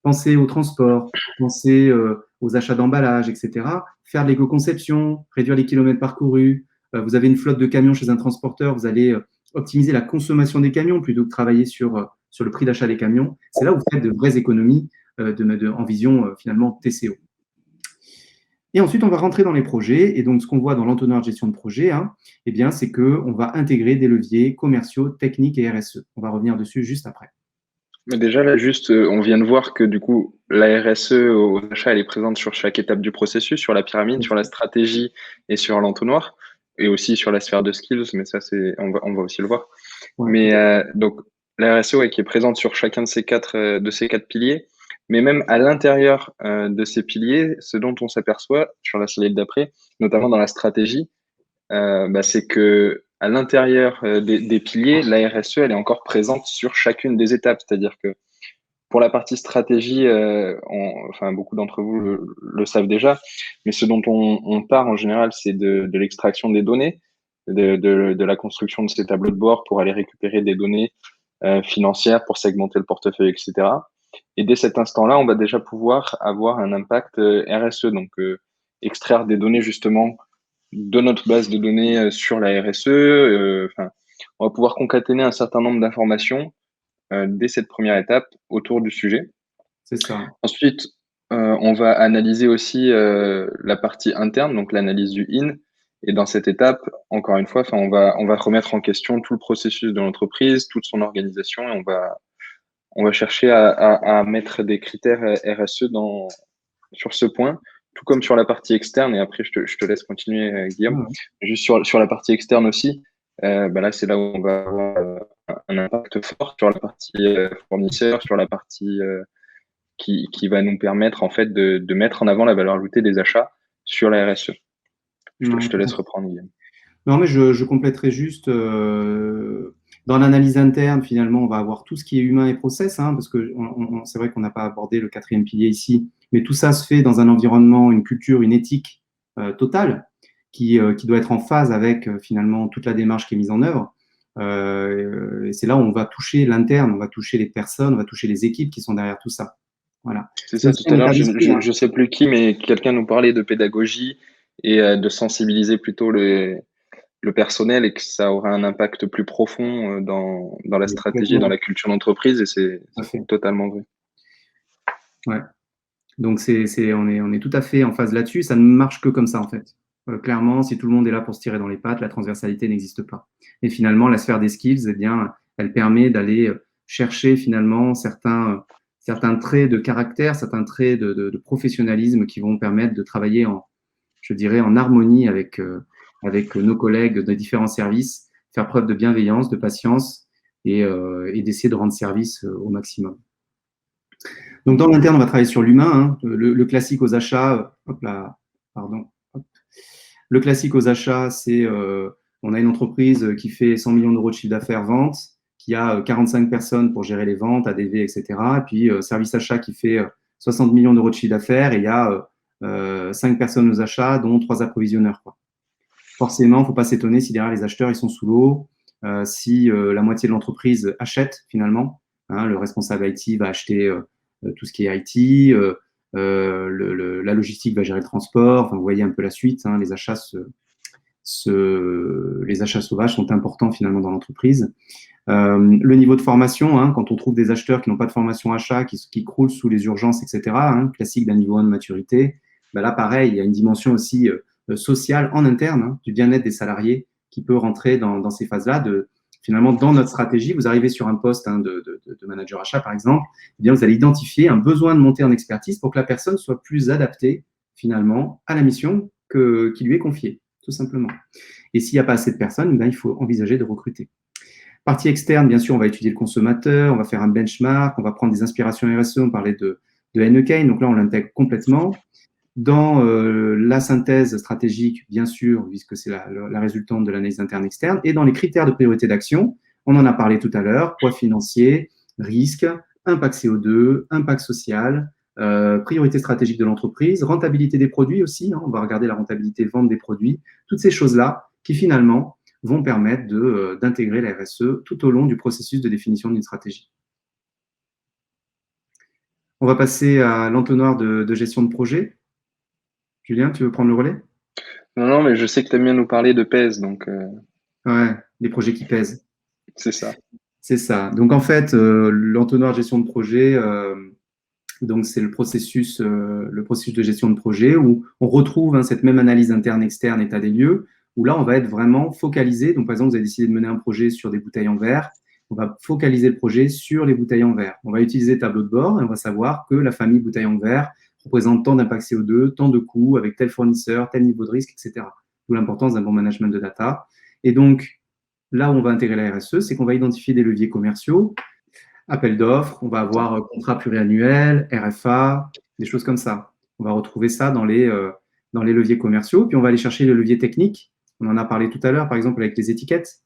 Speaker 1: Pensez au transport, pensez aux achats d'emballage, etc. Faire de l'éco-conception, réduire les kilomètres parcourus. Vous avez une flotte de camions chez un transporteur, vous allez optimiser la consommation des camions plutôt que travailler sur le prix d'achat des camions. C'est là où vous faites de vraies économies en vision finalement TCO. Et ensuite, on va rentrer dans les projets. Et donc, ce qu'on voit dans l'entonnoir de gestion de projet, c'est qu'on va intégrer des leviers commerciaux, techniques et RSE. On va revenir dessus juste après.
Speaker 2: Mais déjà, là, juste, on vient de voir que du coup, la RSE aux achats, elle est présente sur chaque étape du processus, sur la pyramide, sur la stratégie et sur l'entonnoir, et aussi sur la sphère de skills, mais ça, on va aussi le voir. Ouais. Mais donc, la RSE qui est présente sur chacun de ces quatre piliers, mais même à l'intérieur de ces piliers, ce dont on s'aperçoit sur la slide d'après, notamment dans la stratégie, c'est que à l'intérieur des piliers, la RSE, elle est encore présente sur chacune des étapes. C'est-à-dire que pour la partie stratégie, beaucoup d'entre vous le savent déjà, mais ce dont on part en général, c'est de l'extraction des données, de la construction de ces tableaux de bord pour aller récupérer des données financières pour segmenter le portefeuille, etc. Et dès cet instant-là, on va déjà pouvoir avoir un impact RSE, donc extraire des données justement de notre base de données sur la RSE. On va pouvoir concaténer un certain nombre d'informations dès cette première étape autour du sujet.
Speaker 1: C'est ça.
Speaker 2: Ensuite, on va analyser aussi la partie interne, donc l'analyse du in. Et dans cette étape, encore une fois, on va remettre en question tout le processus de l'entreprise, toute son organisation, et on va chercher à mettre des critères RSE sur ce point, tout comme sur la partie externe. Et après, je te laisse continuer, Guillaume. Juste sur la partie externe aussi, là, c'est là où on va avoir un impact fort sur la partie fournisseur, sur la partie qui va nous permettre en fait de mettre en avant la valeur ajoutée des achats sur la RSE. Je te laisse reprendre, Guillaume.
Speaker 1: Non, mais je compléterai juste dans l'analyse interne, finalement, on va avoir tout ce qui est humain et process, parce que c'est vrai qu'on n'a pas abordé le 4e pilier ici, mais tout ça se fait dans un environnement, une culture, une éthique totale qui doit être en phase avec finalement toute la démarche qui est mise en œuvre. Et c'est là où on va toucher l'interne, on va toucher les personnes, on va toucher les équipes qui sont derrière tout ça. Voilà.
Speaker 2: C'est ça, tout à l'heure, je sais plus qui, mais quelqu'un nous parlait de pédagogie et de sensibiliser plutôt le personnel et que ça aura un impact plus profond dans la stratégie, dans la culture d'entreprise, et c'est totalement vrai.
Speaker 1: Ouais. Donc, on est tout à fait en phase là-dessus. Ça ne marche que comme ça, en fait. Clairement, si tout le monde est là pour se tirer dans les pattes, la transversalité n'existe pas. Et finalement, la sphère des skills, eh bien, elle permet d'aller chercher finalement certains traits de caractère, certains traits de professionnalisme qui vont permettre de travailler je dirais, en harmonie avec nos collègues de différents services, faire preuve de bienveillance, de patience et d'essayer de rendre service au maximum. Donc, dans l'interne, on va travailler sur l'humain. Hein. Le classique aux achats, hop là, pardon. Hop. Le classique aux achats, c'est on a une entreprise qui fait 100 millions d'euros de chiffre d'affaires vente, qui a 45 personnes pour gérer les ventes, ADV, etc. Et puis, service achat qui fait 60 millions d'euros de chiffre d'affaires et il y a 5 personnes aux achats, dont 3 approvisionneurs. Quoi. Forcément, il ne faut pas s'étonner si derrière les acheteurs, ils sont sous l'eau, si la moitié de l'entreprise achète finalement. Hein, le responsable IT va acheter tout ce qui est IT, la logistique va gérer le transport. Enfin, vous voyez un peu la suite. Hein, les achats sauvages sont importants finalement dans l'entreprise. Le niveau de formation, hein, quand on trouve des acheteurs qui n'ont pas de formation achat, qui croulent sous les urgences, etc., hein, classique d'un niveau 1 de maturité, ben là, pareil, il y a une dimension aussi sociale en interne, hein, du bien-être des salariés qui peut rentrer dans ces phases-là. Finalement, dans notre stratégie, vous arrivez sur un poste hein, de manager achat, par exemple, eh bien, vous allez identifier un besoin de monter en expertise pour que la personne soit plus adaptée, finalement, à la mission qui lui est confiée, tout simplement. Et s'il n'y a pas assez de personnes, eh bien, il faut envisager de recruter. Partie externe, bien sûr, on va étudier le consommateur, on va faire un benchmark, on va prendre des inspirations RSE, on parlait de Anne Kane, donc là, on l'intègre complètement. Dans la synthèse stratégique, bien sûr, puisque c'est la résultante de l'analyse interne-externe, et dans les critères de priorité d'action, on en a parlé tout à l'heure, poids financier, risque, impact CO2, impact social, priorité stratégique de l'entreprise, rentabilité des produits aussi, hein, on va regarder la rentabilité vente des produits, toutes ces choses-là qui finalement vont permettre d'intégrer la RSE tout au long du processus de définition d'une stratégie. On va passer à l'entonnoir de gestion de projet. Julien, tu veux prendre le relais?
Speaker 2: Non, mais je sais que tu aimes bien nous parler de pèse, donc.
Speaker 1: Ouais, des projets qui pèsent.
Speaker 2: C'est ça.
Speaker 1: C'est ça. Donc en fait, l'entonnoir gestion de projet, donc c'est le processus de gestion de projet où on retrouve hein, cette même analyse interne-externe, état des lieux, où là on va être vraiment focalisé. Donc par exemple, vous avez décidé de mener un projet sur des bouteilles en verre. On va focaliser le projet sur les bouteilles en verre. On va utiliser tableau de bord et on va savoir que la famille bouteilles en verre représente tant d'impact CO2, tant de coûts avec tel fournisseur, tel niveau de risque, etc. D'où l'importance d'un bon management de data. Et donc, là où on va intégrer la RSE, c'est qu'on va identifier des leviers commerciaux, appel d'offres, on va avoir contrat pluriannuel, RFA, des choses comme ça. On va retrouver ça dans les leviers commerciaux, puis on va aller chercher les leviers techniques. On en a parlé tout à l'heure, par exemple, avec les étiquettes.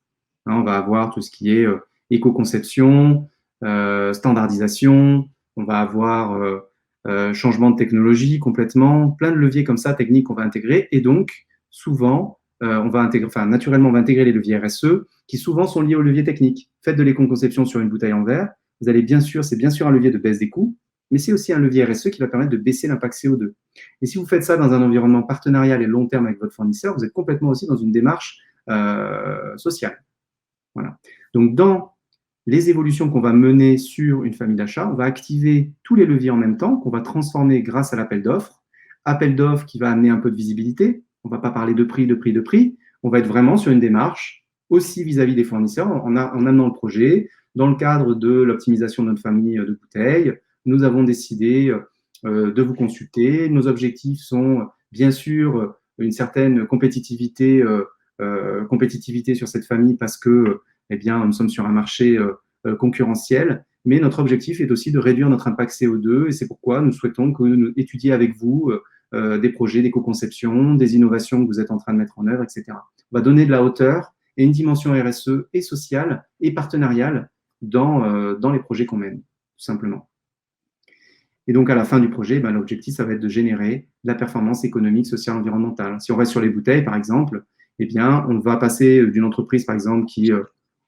Speaker 1: Hein, on va avoir tout ce qui est éco-conception, standardisation, on va avoir changement de technologie complètement, plein de leviers comme ça, techniques qu'on va intégrer. Et donc, souvent, naturellement, on va intégrer les leviers RSE qui souvent sont liés aux leviers techniques. Faites de l'éco-conception sur une bouteille en verre, vous allez c'est bien sûr un levier de baisse des coûts, mais c'est aussi un levier RSE qui va permettre de baisser l'impact CO2. Et si vous faites ça dans un environnement partenarial et long terme avec votre fournisseur, vous êtes complètement aussi dans une démarche sociale. Voilà. Donc, dans les évolutions qu'on va mener sur une famille d'achat, on va activer tous les leviers en même temps, qu'on va transformer grâce à l'appel d'offres. Appel d'offres qui va amener un peu de visibilité. On ne va pas parler de prix. On va être vraiment sur une démarche aussi vis-à-vis des fournisseurs en amenant le projet. Dans le cadre de l'optimisation de notre famille de bouteilles, nous avons décidé de vous consulter. Nos objectifs sont bien sûr une certaine compétitivité sur cette famille parce que eh bien, nous sommes sur un marché concurrentiel, mais notre objectif est aussi de réduire notre impact CO2 et c'est pourquoi nous souhaitons que nous étudier avec vous des projets d'éco-conception, des innovations que vous êtes en train de mettre en œuvre, etc. On va donner de la hauteur et une dimension RSE et sociale et partenariale dans les projets qu'on mène, tout simplement. Et donc, à la fin du projet, ben, l'objectif, ça va être de générer de la performance économique, sociale, environnementale. Si on reste sur les bouteilles, par exemple, eh bien, on va passer d'une entreprise, par exemple, qui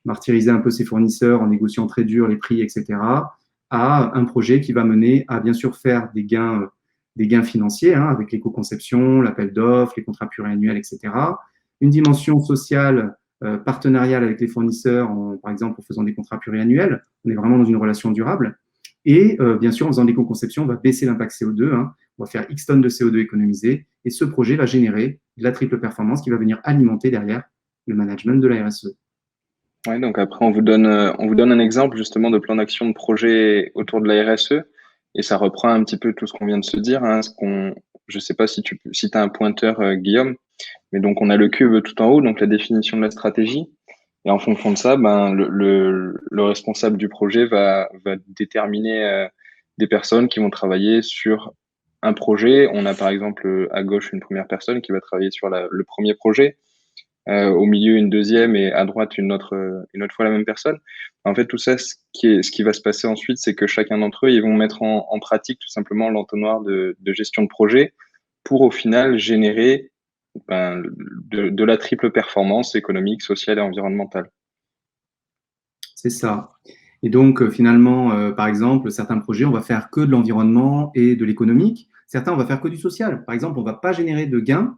Speaker 1: martyrisait un peu ses fournisseurs en négociant très dur les prix, etc., à un projet qui va mener à, bien sûr, faire des gains financiers hein, avec l'éco-conception, l'appel d'offres, les contrats pluriannuels, etc., une dimension sociale, partenariale avec les fournisseurs, par exemple en faisant des contrats pluriannuels. On est vraiment dans une relation durable. Et bien sûr, en faisant des co-conceptions, on va baisser l'impact CO2, hein, on va faire X tonnes de CO2 économisées, et ce projet va générer de la triple performance qui va venir alimenter derrière le management de la RSE.
Speaker 2: Ouais, donc après, on vous donne un exemple justement de plan d'action de projet autour de la RSE, et ça reprend un petit peu tout ce qu'on vient de se dire. Hein, je sais pas si as un pointeur, Guillaume, mais donc on a le cube tout en haut, donc la définition de la stratégie. Et en fonction de ça, ben, le responsable du projet va déterminer des personnes qui vont travailler sur un projet. On a par exemple à gauche une première personne qui va travailler sur le premier projet, au milieu une deuxième et à droite une autre fois la même personne. En fait, tout ça, ce qui va se passer ensuite, c'est que chacun d'entre eux, ils vont mettre en pratique tout simplement l'entonnoir de gestion de projet pour au final générer de la triple performance économique, sociale et environnementale.
Speaker 1: C'est ça. Et donc, finalement, par exemple, certains projets, on va faire que de l'environnement et de l'économique. Certains, on va faire que du social. Par exemple, on ne va pas générer de gains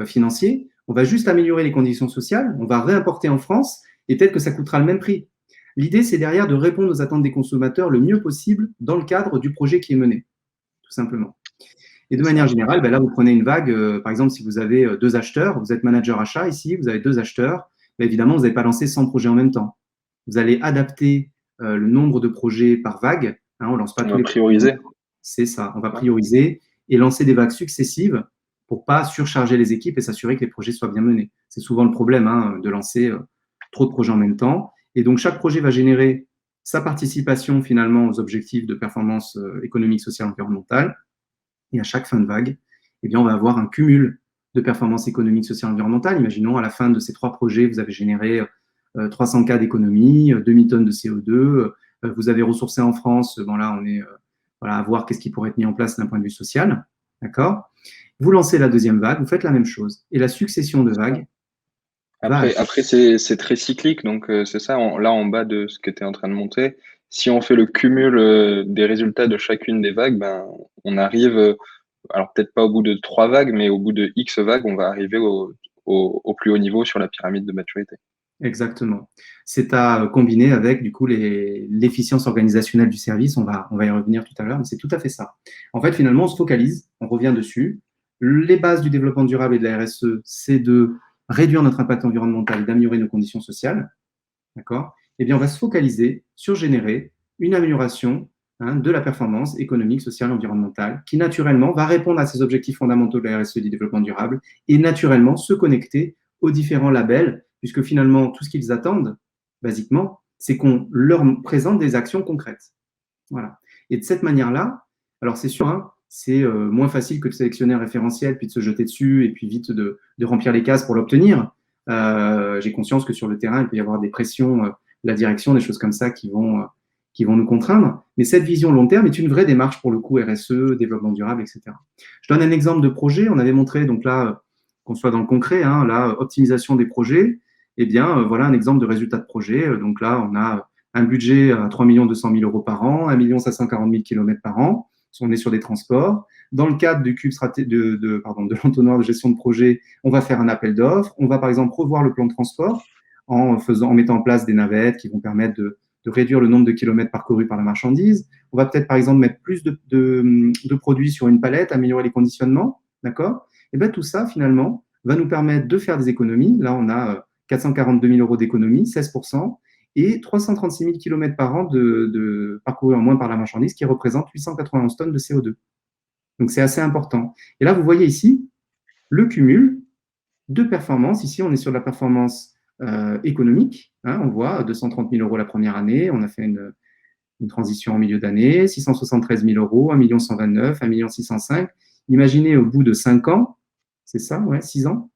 Speaker 1: financiers. On va juste améliorer les conditions sociales. On va réimporter en France et peut-être que ça coûtera le même prix. L'idée, c'est derrière de répondre aux attentes des consommateurs le mieux possible dans le cadre du projet qui est mené, tout simplement. Et de manière générale, ben là, vous prenez une vague. Par exemple, si vous avez deux acheteurs, vous êtes manager achat ici, vous avez deux acheteurs, ben évidemment, vous n'allez pas lancer 100 projets en même temps. Vous allez adapter le nombre de projets par vague. Hein, on ne lance pas
Speaker 2: On
Speaker 1: tous
Speaker 2: va
Speaker 1: les projets.
Speaker 2: prioriser.
Speaker 1: C'est ça. On va prioriser et lancer des vagues successives pour ne pas surcharger les équipes et s'assurer que les projets soient bien menés. C'est souvent le problème hein, de lancer trop de projets en même temps. Et donc, chaque projet va générer sa participation finalement aux objectifs de performance économique, sociale, environnementale. Et à chaque fin de vague, eh bien, on va avoir un cumul de performance économique, sociale, environnementale. Imaginons, à la fin de ces 3 projets, vous avez généré 300 cas d'économie, demi-tonne de CO2, vous avez ressourcé en France, bon là, on est voilà, à voir qu'est-ce qui pourrait être mis en place d'un point de vue social, d'accord. Vous lancez la deuxième vague, vous faites la même chose. Et la succession de vagues va...
Speaker 2: Après c'est très cyclique, donc c'est ça, là en bas de ce que tu es en train de monter, si on fait le cumul des résultats de chacune des vagues, ben, on arrive, alors peut-être pas au bout de 3 vagues, mais au bout de X vagues, on va arriver au plus haut niveau sur la pyramide de maturité.
Speaker 1: Exactement. C'est à combiner avec du coup l'efficience organisationnelle du service. On va y revenir tout à l'heure, mais c'est tout à fait ça. En fait, finalement, on se focalise, on revient dessus. Les bases du développement durable et de la RSE, c'est de réduire notre impact environnemental et d'améliorer nos conditions sociales. D'accord. Eh bien, on va se focaliser sur générer une amélioration hein, de la performance économique, sociale, environnementale, qui naturellement va répondre à ces objectifs fondamentaux de la RSE et du développement durable et naturellement se connecter aux différents labels, puisque finalement, tout ce qu'ils attendent, basiquement, c'est qu'on leur présente des actions concrètes. Voilà. Et de cette manière-là, alors c'est sûr, hein, c'est moins facile que de sélectionner un référentiel, puis de se jeter dessus, et puis vite de remplir les cases pour l'obtenir. J'ai conscience que sur le terrain, il peut y avoir des pressions, la direction, des choses comme ça qui vont nous contraindre. Mais cette vision long terme est une vraie démarche pour le coup RSE, développement durable, etc. Je donne un exemple de projet. On avait montré, donc là, qu'on soit dans le concret, hein, là, optimisation des projets. Eh bien, voilà un exemple de résultat de projet. Donc là, on a un budget à 3 200 000 euros par an, 1 540 000 km par an. On est sur des transports. Dans le cadre du cube de l'entonnoir de gestion de projet, on va faire un appel d'offres. On va par exemple revoir le plan de transport en mettant en place des navettes qui vont permettre de réduire le nombre de kilomètres parcourus par la marchandise. On va peut-être par exemple mettre plus de produits sur une palette, améliorer les conditionnements, d'accord. Et bien tout ça finalement va nous permettre de faire des économies. Là, on a 442 000 euros d'économies, 16%, et 336 000 km par an de parcourus en moins par la marchandise, qui représente 891 tonnes de CO2. Donc, c'est assez important. Et là, vous voyez ici le cumul de performances. Ici, on est sur la performance économique. Hein, on voit 230 000 euros la première année. On a fait une transition en milieu d'année, 673 000 euros, 1 129 000, 1 605 000. Imaginez au bout de 5 ans, c'est ça, ouais, 6 ans,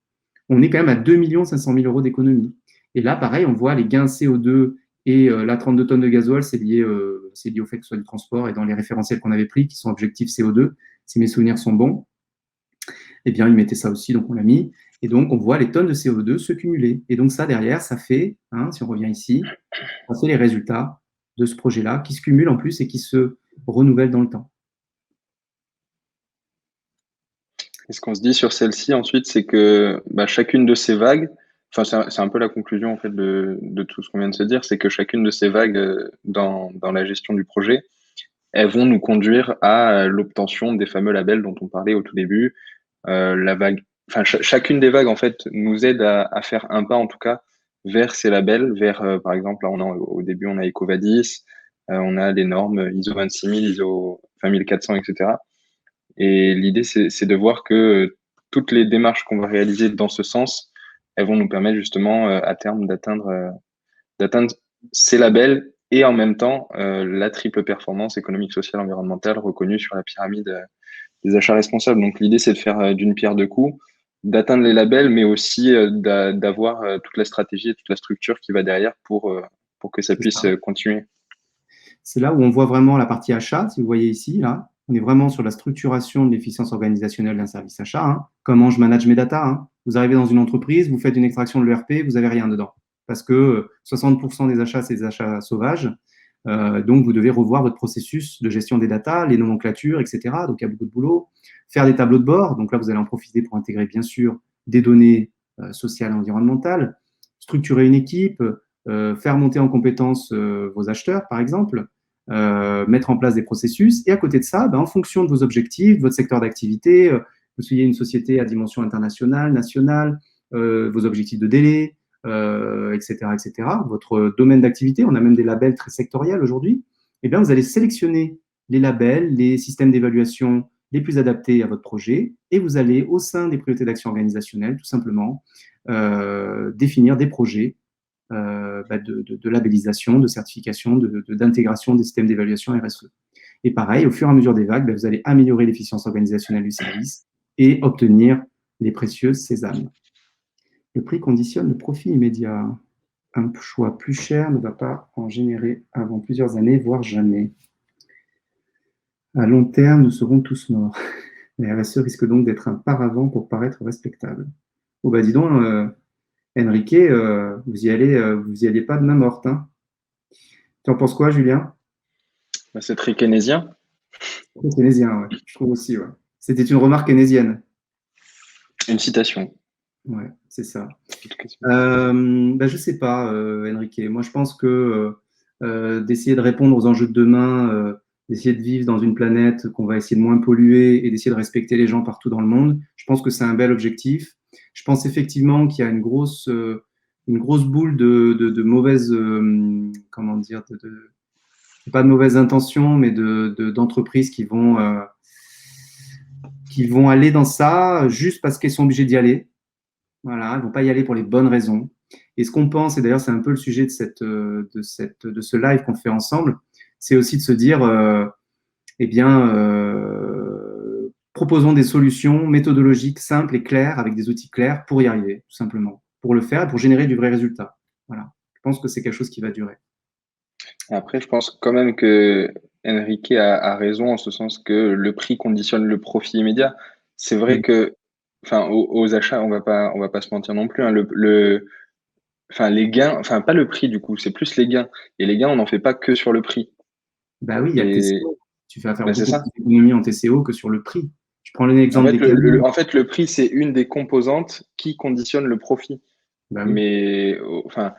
Speaker 1: on est quand même à 2 500 000 euros d'économie. Et là, pareil, on voit les gains CO2 et la 32 tonnes de gasoil, c'est lié au fait que ce soit du transport et dans les référentiels qu'on avait pris, qui sont objectifs CO2, si mes souvenirs sont bons, eh bien, ils mettaient ça aussi, donc on l'a mis. Et donc, on voit les tonnes de CO2 se cumuler. Et donc, ça, derrière, ça fait, hein, si on revient ici, ça fait les résultats de ce projet-là qui se cumulent en plus et qui se renouvellent dans le temps.
Speaker 2: Et ce qu'on se dit sur celle-ci ensuite, c'est que chacune de ces vagues, enfin c'est un peu la conclusion en fait de tout ce qu'on vient de se dire, c'est que chacune de ces vagues dans la gestion du projet, elles vont nous conduire à l'obtention des fameux labels dont on parlait au tout début. La vague, enfin chacune des vagues en fait nous aide à faire un pas en tout cas vers ces labels, vers par exemple là au début on a EcoVadis, on a les normes ISO 26000, ISO 25400, etc. Et l'idée, c'est de voir que toutes les démarches qu'on va réaliser dans ce sens, elles vont nous permettre justement à terme d'atteindre ces labels et en même temps la triple performance économique, sociale, environnementale reconnue sur la pyramide des achats responsables. Donc l'idée, c'est de faire d'une pierre deux coups, d'atteindre les labels, mais aussi d'avoir toute la stratégie et toute la structure qui va derrière pour que ça
Speaker 1: C'est
Speaker 2: puisse
Speaker 1: ça.
Speaker 2: continuer.
Speaker 1: C'est là où on voit vraiment la partie achat, si vous voyez ici, là. On est vraiment sur la structuration de l'efficience organisationnelle d'un service achat. Hein. Comment je manage mes data. Hein. Vous arrivez dans une entreprise, vous faites une extraction de l'ERP, vous n'avez rien dedans. Parce que 60% des achats, c'est des achats sauvages. Donc, vous devez revoir votre processus de gestion des data, les nomenclatures, etc. Donc, il y a beaucoup de boulot. Faire des tableaux de bord. Donc là, vous allez en profiter pour intégrer, bien sûr, des données sociales et environnementales. Structurer une équipe, faire monter en compétence vos acheteurs, par exemple. Mettre en place des processus. Et à côté de ça, en fonction de vos objectifs, de votre secteur d'activité, vous soyez une société à dimension internationale, nationale, vos objectifs de délai, etc., etc., votre domaine d'activité, on a même des labels très sectoriels aujourd'hui, eh bien, vous allez sélectionner les labels, les systèmes d'évaluation les plus adaptés à votre projet et vous allez, au sein des priorités d'action organisationnelle, tout simplement, définir des projets de labellisation, de certification, d'intégration des systèmes d'évaluation RSE. Et pareil, au fur et à mesure des vagues, vous allez améliorer l'efficience organisationnelle du service et obtenir les précieuses sésames. Le prix conditionne le profit immédiat. Un choix plus cher ne va pas en générer avant plusieurs années, voire jamais. À long terme, nous serons tous morts. La RSE risque donc d'être un paravent pour paraître respectable. Oh bah dis donc, Enrique, vous y alliez pas de main morte. Hein. Tu en penses quoi, Julien?
Speaker 2: C'est très keynésien.
Speaker 1: C'est keynésien, ouais. Je trouve aussi, ouais. C'était une remarque keynésienne.
Speaker 2: Une citation.
Speaker 1: Ouais, c'est ça. Je ne sais pas, Enrique. Moi, je pense que d'essayer de répondre aux enjeux de demain, d'essayer de vivre dans une planète qu'on va essayer de moins polluer et d'essayer de respecter les gens partout dans le monde, je pense que c'est un bel objectif. Je pense effectivement qu'il y a une grosse boule de mauvaises, comment dire, pas de mauvaises intentions, mais d'entreprises qui vont aller dans ça juste parce qu'elles sont obligées d'y aller. Voilà, elles ne vont pas y aller pour les bonnes raisons. Et ce qu'on pense, et d'ailleurs c'est un peu le sujet de ce live qu'on fait ensemble, c'est aussi de se dire, proposons des solutions méthodologiques simples et claires, avec des outils clairs pour y arriver, tout simplement, pour le faire et pour générer du vrai résultat. Voilà. Je pense que c'est quelque chose qui va durer.
Speaker 2: Après, je pense quand même que Enrique a raison en ce sens que le prix conditionne le profit immédiat. C'est vrai que, enfin, aux achats, on va pas se mentir non plus. Hein, enfin, les gains, enfin, pas le prix du coup, c'est plus les gains. Et les gains, on n'en fait pas que sur le prix.
Speaker 1: Bah oui, il y a le
Speaker 2: Et
Speaker 1: TCO. Tu vas faire
Speaker 2: c'est
Speaker 1: beaucoup
Speaker 2: ça.
Speaker 1: plus d'économies en TCO que sur le prix. Je prends
Speaker 2: En
Speaker 1: l'exemple
Speaker 2: fait,
Speaker 1: des camions.
Speaker 2: en fait, le prix, c'est une des composantes qui conditionne le profit.
Speaker 1: Bah oui.
Speaker 2: Mais, enfin,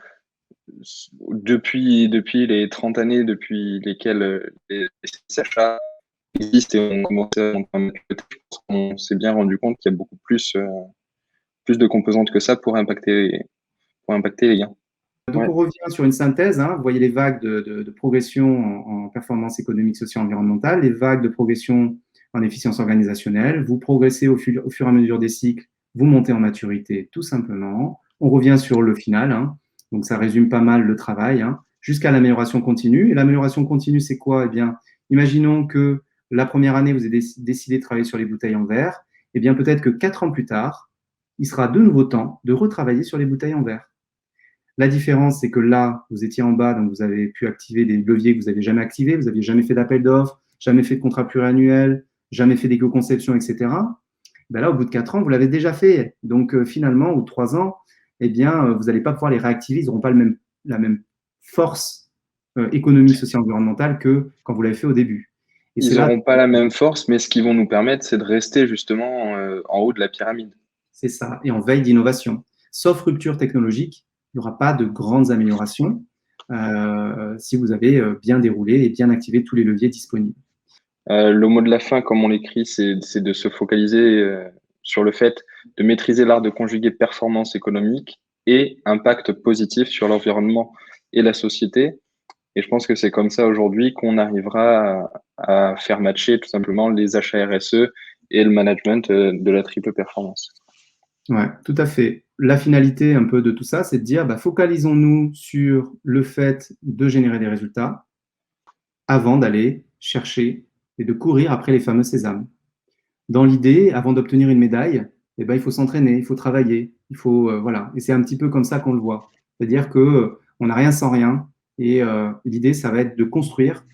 Speaker 2: depuis les 30 années depuis lesquelles les achats existent et on commencé à en mettre le texte, on s'est bien rendu compte qu'il y a beaucoup plus de composantes que ça pour impacter les gains.
Speaker 1: Donc,
Speaker 2: Ouais.
Speaker 1: on revient sur une synthèse. Hein. Vous voyez les vagues de progression en performance économique, sociale, environnementale, les vagues de progression en efficience organisationnelle. Vous progressez au fur et à mesure des cycles, vous montez en maturité, tout simplement. On revient sur le final. Hein. Donc, ça résume pas mal le travail, hein, jusqu'à l'amélioration continue. Et l'amélioration continue, c'est quoi? Eh bien, imaginons que la première année, vous avez décidé de travailler sur les bouteilles en verre. Eh bien, peut-être que 4 ans plus tard, il sera de nouveau temps de retravailler sur les bouteilles en verre. La différence, c'est que là, vous étiez en bas, donc vous avez pu activer des leviers que vous n'avez jamais activés, vous n'aviez jamais fait d'appel d'offres, jamais fait de contrat pluriannuel, jamais fait d'éco-conception, etc. Ben là, au bout de 4 ans, vous l'avez déjà fait. Donc, finalement, ou 3 ans, eh bien, vous n'allez pas pouvoir les réactiver, ils n'auront pas la même force économique, sociale, environnementale que quand vous l'avez fait au début. Et
Speaker 2: Ils n'auront pas la même force, mais ce qu'ils vont nous permettre, c'est de rester justement en haut de la pyramide.
Speaker 1: C'est ça, et en veille d'innovation. Sauf rupture technologique, il n'y aura pas de grandes améliorations si vous avez bien déroulé et bien activé tous les leviers disponibles.
Speaker 2: Le mot de la fin, comme on l'écrit, c'est de se focaliser sur le fait de maîtriser l'art de conjuguer performance économique et impact positif sur l'environnement et la société. Et je pense que c'est comme ça aujourd'hui qu'on arrivera à faire matcher tout simplement les achats RSE et le management de la triple performance.
Speaker 1: Ouais, tout à fait. La finalité un peu de tout ça, c'est de dire, focalisons-nous sur le fait de générer des résultats avant d'aller chercher et de courir après les fameux sésames. Dans l'idée, avant d'obtenir une médaille, il faut s'entraîner, il faut travailler, il faut voilà. Et c'est un petit peu comme ça qu'on le voit. C'est-à-dire que on n'a rien sans rien. Et l'idée, ça va être de construire,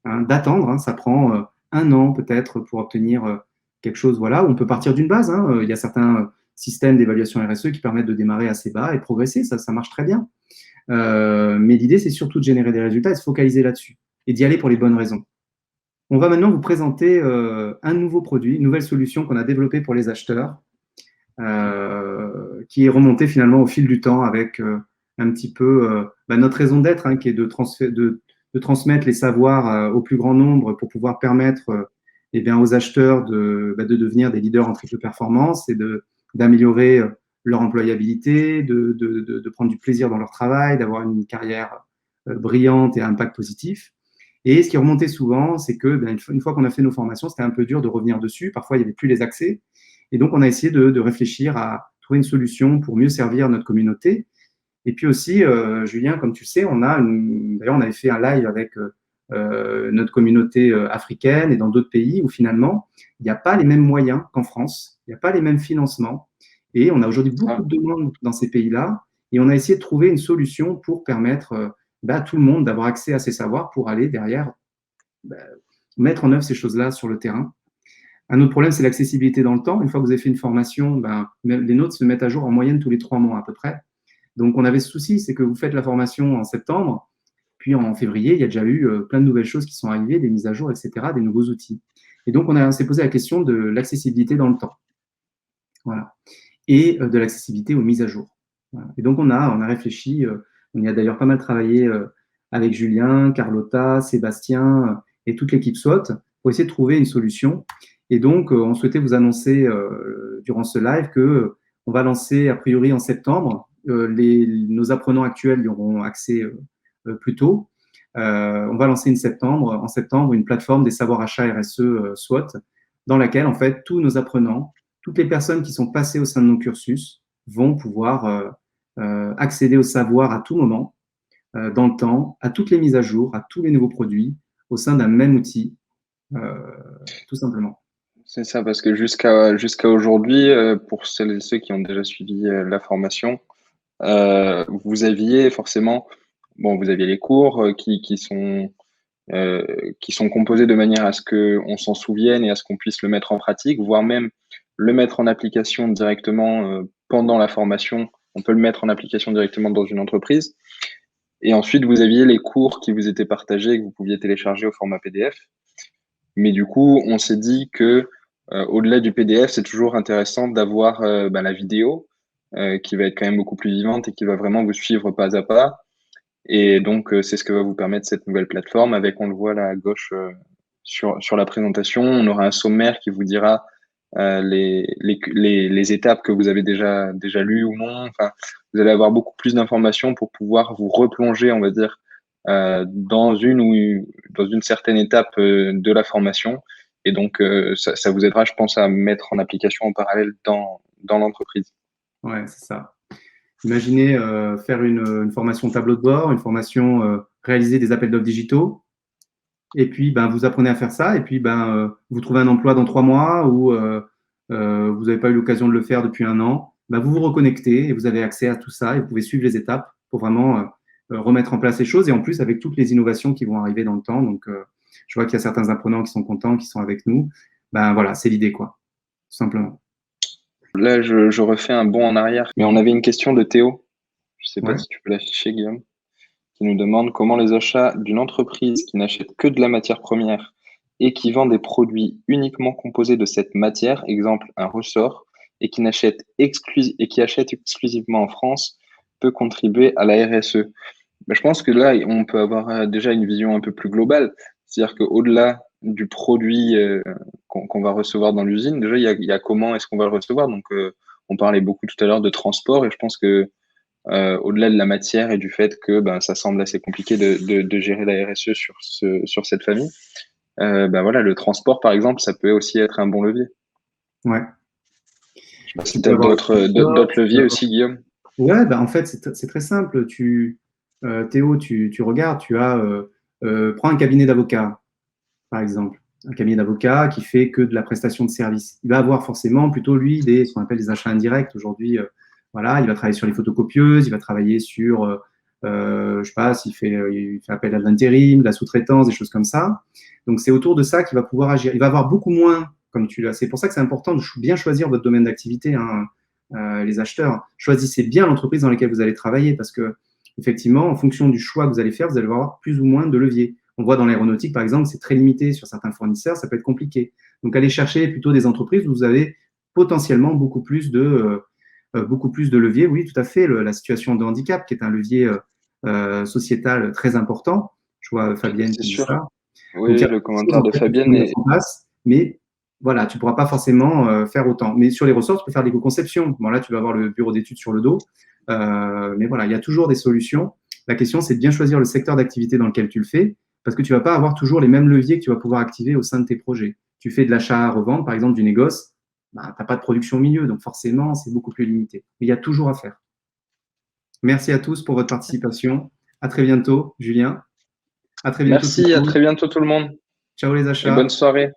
Speaker 1: hein, d'attendre. Hein, ça prend 1 an peut-être pour obtenir quelque chose. Voilà, on peut partir d'une base. Hein. Il y a certains systèmes d'évaluation RSE qui permettent de démarrer assez bas et progresser. Ça marche très bien. Mais l'idée, c'est surtout de générer des résultats et de se focaliser là-dessus et d'y aller pour les bonnes raisons. On va maintenant vous présenter un nouveau produit, une nouvelle solution qu'on a développée pour les acheteurs, qui est remontée finalement au fil du temps avec un petit peu notre raison d'être, hein, qui est de transmettre les savoirs au plus grand nombre pour pouvoir permettre aux acheteurs de devenir des leaders en triple performance et d'améliorer leur employabilité, de prendre du plaisir dans leur travail, d'avoir une carrière brillante et à impact positif. Et ce qui remontait souvent, c'est que une fois qu'on a fait nos formations, c'était un peu dur de revenir dessus. Parfois, il n'y avait plus les accès. Et donc, on a essayé de réfléchir à trouver une solution pour mieux servir notre communauté. Et puis aussi, Julien, comme tu le sais, d'ailleurs, on avait fait un live avec notre communauté africaine et dans d'autres pays où finalement, il n'y a pas les mêmes moyens qu'en France, il n'y a pas les mêmes financements. Et on a aujourd'hui beaucoup de demandes dans ces pays-là. Et on a essayé de trouver une solution pour permettre à tout le monde d'avoir accès à ces savoirs pour aller derrière mettre en œuvre ces choses-là sur le terrain. Un autre problème, c'est l'accessibilité dans le temps. Une fois que vous avez fait une formation, les notes se mettent à jour en moyenne tous les 3 mois à peu près. Donc, on avait ce souci, c'est que vous faites la formation en septembre, puis en février, il y a déjà eu plein de nouvelles choses qui sont arrivées, des mises à jour, etc., des nouveaux outils. Et donc, on s'est posé la question de l'accessibilité dans le temps. Voilà. Et de l'accessibilité aux mises à jour. Voilà. Et donc, on a réfléchi, on y a d'ailleurs pas mal travaillé avec Julien, Carlotta, Sébastien et toute l'équipe SWOT pour essayer de trouver une solution. Et donc, on souhaitait vous annoncer durant ce live que on va lancer a priori en septembre. Nos apprenants actuels y auront accès plus tôt. On va lancer en septembre une plateforme des savoirs achats RSE SWOT dans laquelle en fait tous nos apprenants, toutes les personnes qui sont passées au sein de nos cursus vont pouvoir accéder au savoir à tout moment, dans le temps, à toutes les mises à jour, à tous les nouveaux produits au sein d'un même outil, tout simplement.
Speaker 2: C'est ça, parce que jusqu'à aujourd'hui, pour celles et ceux qui ont déjà suivi la formation, vous aviez forcément, vous aviez les cours qui sont composés de manière à ce qu'on s'en souvienne et à ce qu'on puisse le mettre en pratique, voire même le mettre en application directement pendant la formation. On peut le mettre en application directement dans une entreprise. Et ensuite, vous aviez les cours qui vous étaient partagés et que vous pouviez télécharger au format PDF. Mais du coup, on s'est dit que au-delà du PDF, c'est toujours intéressant d'avoir la vidéo qui va être quand même beaucoup plus vivante et qui va vraiment vous suivre pas à pas. Et donc, c'est ce que va vous permettre cette nouvelle plateforme avec, on le voit là à gauche sur la présentation, on aura un sommaire qui vous dira les étapes que vous avez déjà lues ou non. Enfin, vous allez avoir beaucoup plus d'informations pour pouvoir vous replonger, on va dire, dans une certaine étape de la formation. Et donc, ça vous aidera, je pense, à mettre en application en parallèle dans l'entreprise.
Speaker 1: Ouais, c'est ça. Imaginez faire une formation tableau de bord, une formation réaliser des appels d'offres digitaux, et puis vous apprenez à faire ça, et puis vous trouvez un emploi dans 3 mois ou vous n'avez pas eu l'occasion de le faire depuis 1 an, vous vous reconnectez et vous avez accès à tout ça et vous pouvez suivre les étapes pour vraiment remettre en place les choses et en plus avec toutes les innovations qui vont arriver dans le temps. Donc, je vois qu'il y a certains apprenants qui sont contents, qui sont avec nous. Voilà, c'est l'idée, quoi, tout simplement.
Speaker 2: Là, je refais un bond en arrière, mais on avait une question de Théo. Je ne sais pas si tu peux l'afficher, Guillaume, qui nous demande comment les achats d'une entreprise qui n'achète que de la matière première et qui vend des produits uniquement composés de cette matière, exemple un ressort, et qui achète exclusivement en France, peut contribuer à la RSE. Ben, je pense que là, on peut avoir déjà une vision un peu plus globale. C'est-à-dire qu'au-delà du produit qu'on va recevoir dans l'usine, déjà, il y a comment est-ce qu'on va le recevoir. Donc, on parlait beaucoup tout à l'heure de transport et je pense que au-delà de la matière et du fait que ben, ça semble assez compliqué de gérer la RSE sur cette famille, ben voilà, le transport, par exemple, ça peut aussi être un bon levier.
Speaker 1: Ouais.
Speaker 2: Je sais pas si
Speaker 1: Tu
Speaker 2: tu
Speaker 1: peux
Speaker 2: as
Speaker 1: avoir le
Speaker 2: d'autres
Speaker 1: transport, tu peux
Speaker 2: leviers
Speaker 1: avoir-
Speaker 2: aussi, Guillaume.
Speaker 1: Ouais, bah, en fait, c'est très simple. Théo, tu regardes, prends un cabinet d'avocat, par exemple. Un cabinet d'avocat qui fait que de la prestation de service. Il va avoir forcément plutôt, lui, ce qu'on appelle des achats indirects. Aujourd'hui, voilà, il va travailler sur les photocopieuses, il va travailler sur, je sais pas, il fait appel à de l'intérim, de la sous-traitance, des choses comme ça. Donc, c'est autour de ça qu'il va pouvoir agir. Il va avoir beaucoup moins, comme tu l'as. C'est pour ça que c'est important de bien choisir votre domaine d'activité, hein, les acheteurs. Choisissez bien l'entreprise dans laquelle vous allez travailler parce que, effectivement, en fonction du choix que vous allez faire, vous allez avoir plus ou moins de leviers. On voit dans l'aéronautique, par exemple, c'est très limité sur certains fournisseurs, ça peut être compliqué. Donc, allez chercher plutôt des entreprises où vous avez potentiellement beaucoup plus de leviers. Oui, tout à fait. La situation de handicap, qui est un levier sociétal très important. Je vois Fabienne
Speaker 2: C'est
Speaker 1: qui dit
Speaker 2: sûr.
Speaker 1: ça. Donc, il y
Speaker 2: Oui,
Speaker 1: a
Speaker 2: le
Speaker 1: beaucoup de choses
Speaker 2: commentaire
Speaker 1: en
Speaker 2: de
Speaker 1: fait, qu'il faut
Speaker 2: Fabienne
Speaker 1: mettre
Speaker 2: est.
Speaker 1: en place, mais voilà, tu ne pourras pas forcément faire autant. Mais sur les ressorts, tu peux faire des co-conceptions. Bon, là, tu vas avoir le bureau d'études sur le dos. Mais voilà, il y a toujours des solutions. La question, c'est de bien choisir le secteur d'activité dans lequel tu le fais, parce que tu ne vas pas avoir toujours les mêmes leviers que tu vas pouvoir activer au sein de tes projets. Tu fais de l'achat à revendre, par exemple, du négoce, bah, tu n'as pas de production au milieu, donc forcément, c'est beaucoup plus limité. Mais il y a toujours à faire. Merci à tous pour votre participation. À très bientôt, Julien. À très bientôt tout
Speaker 2: Merci,
Speaker 1: le
Speaker 2: à
Speaker 1: monde.
Speaker 2: très bientôt tout le monde
Speaker 1: Ciao les
Speaker 2: et bonne
Speaker 1: achats.
Speaker 2: soirée.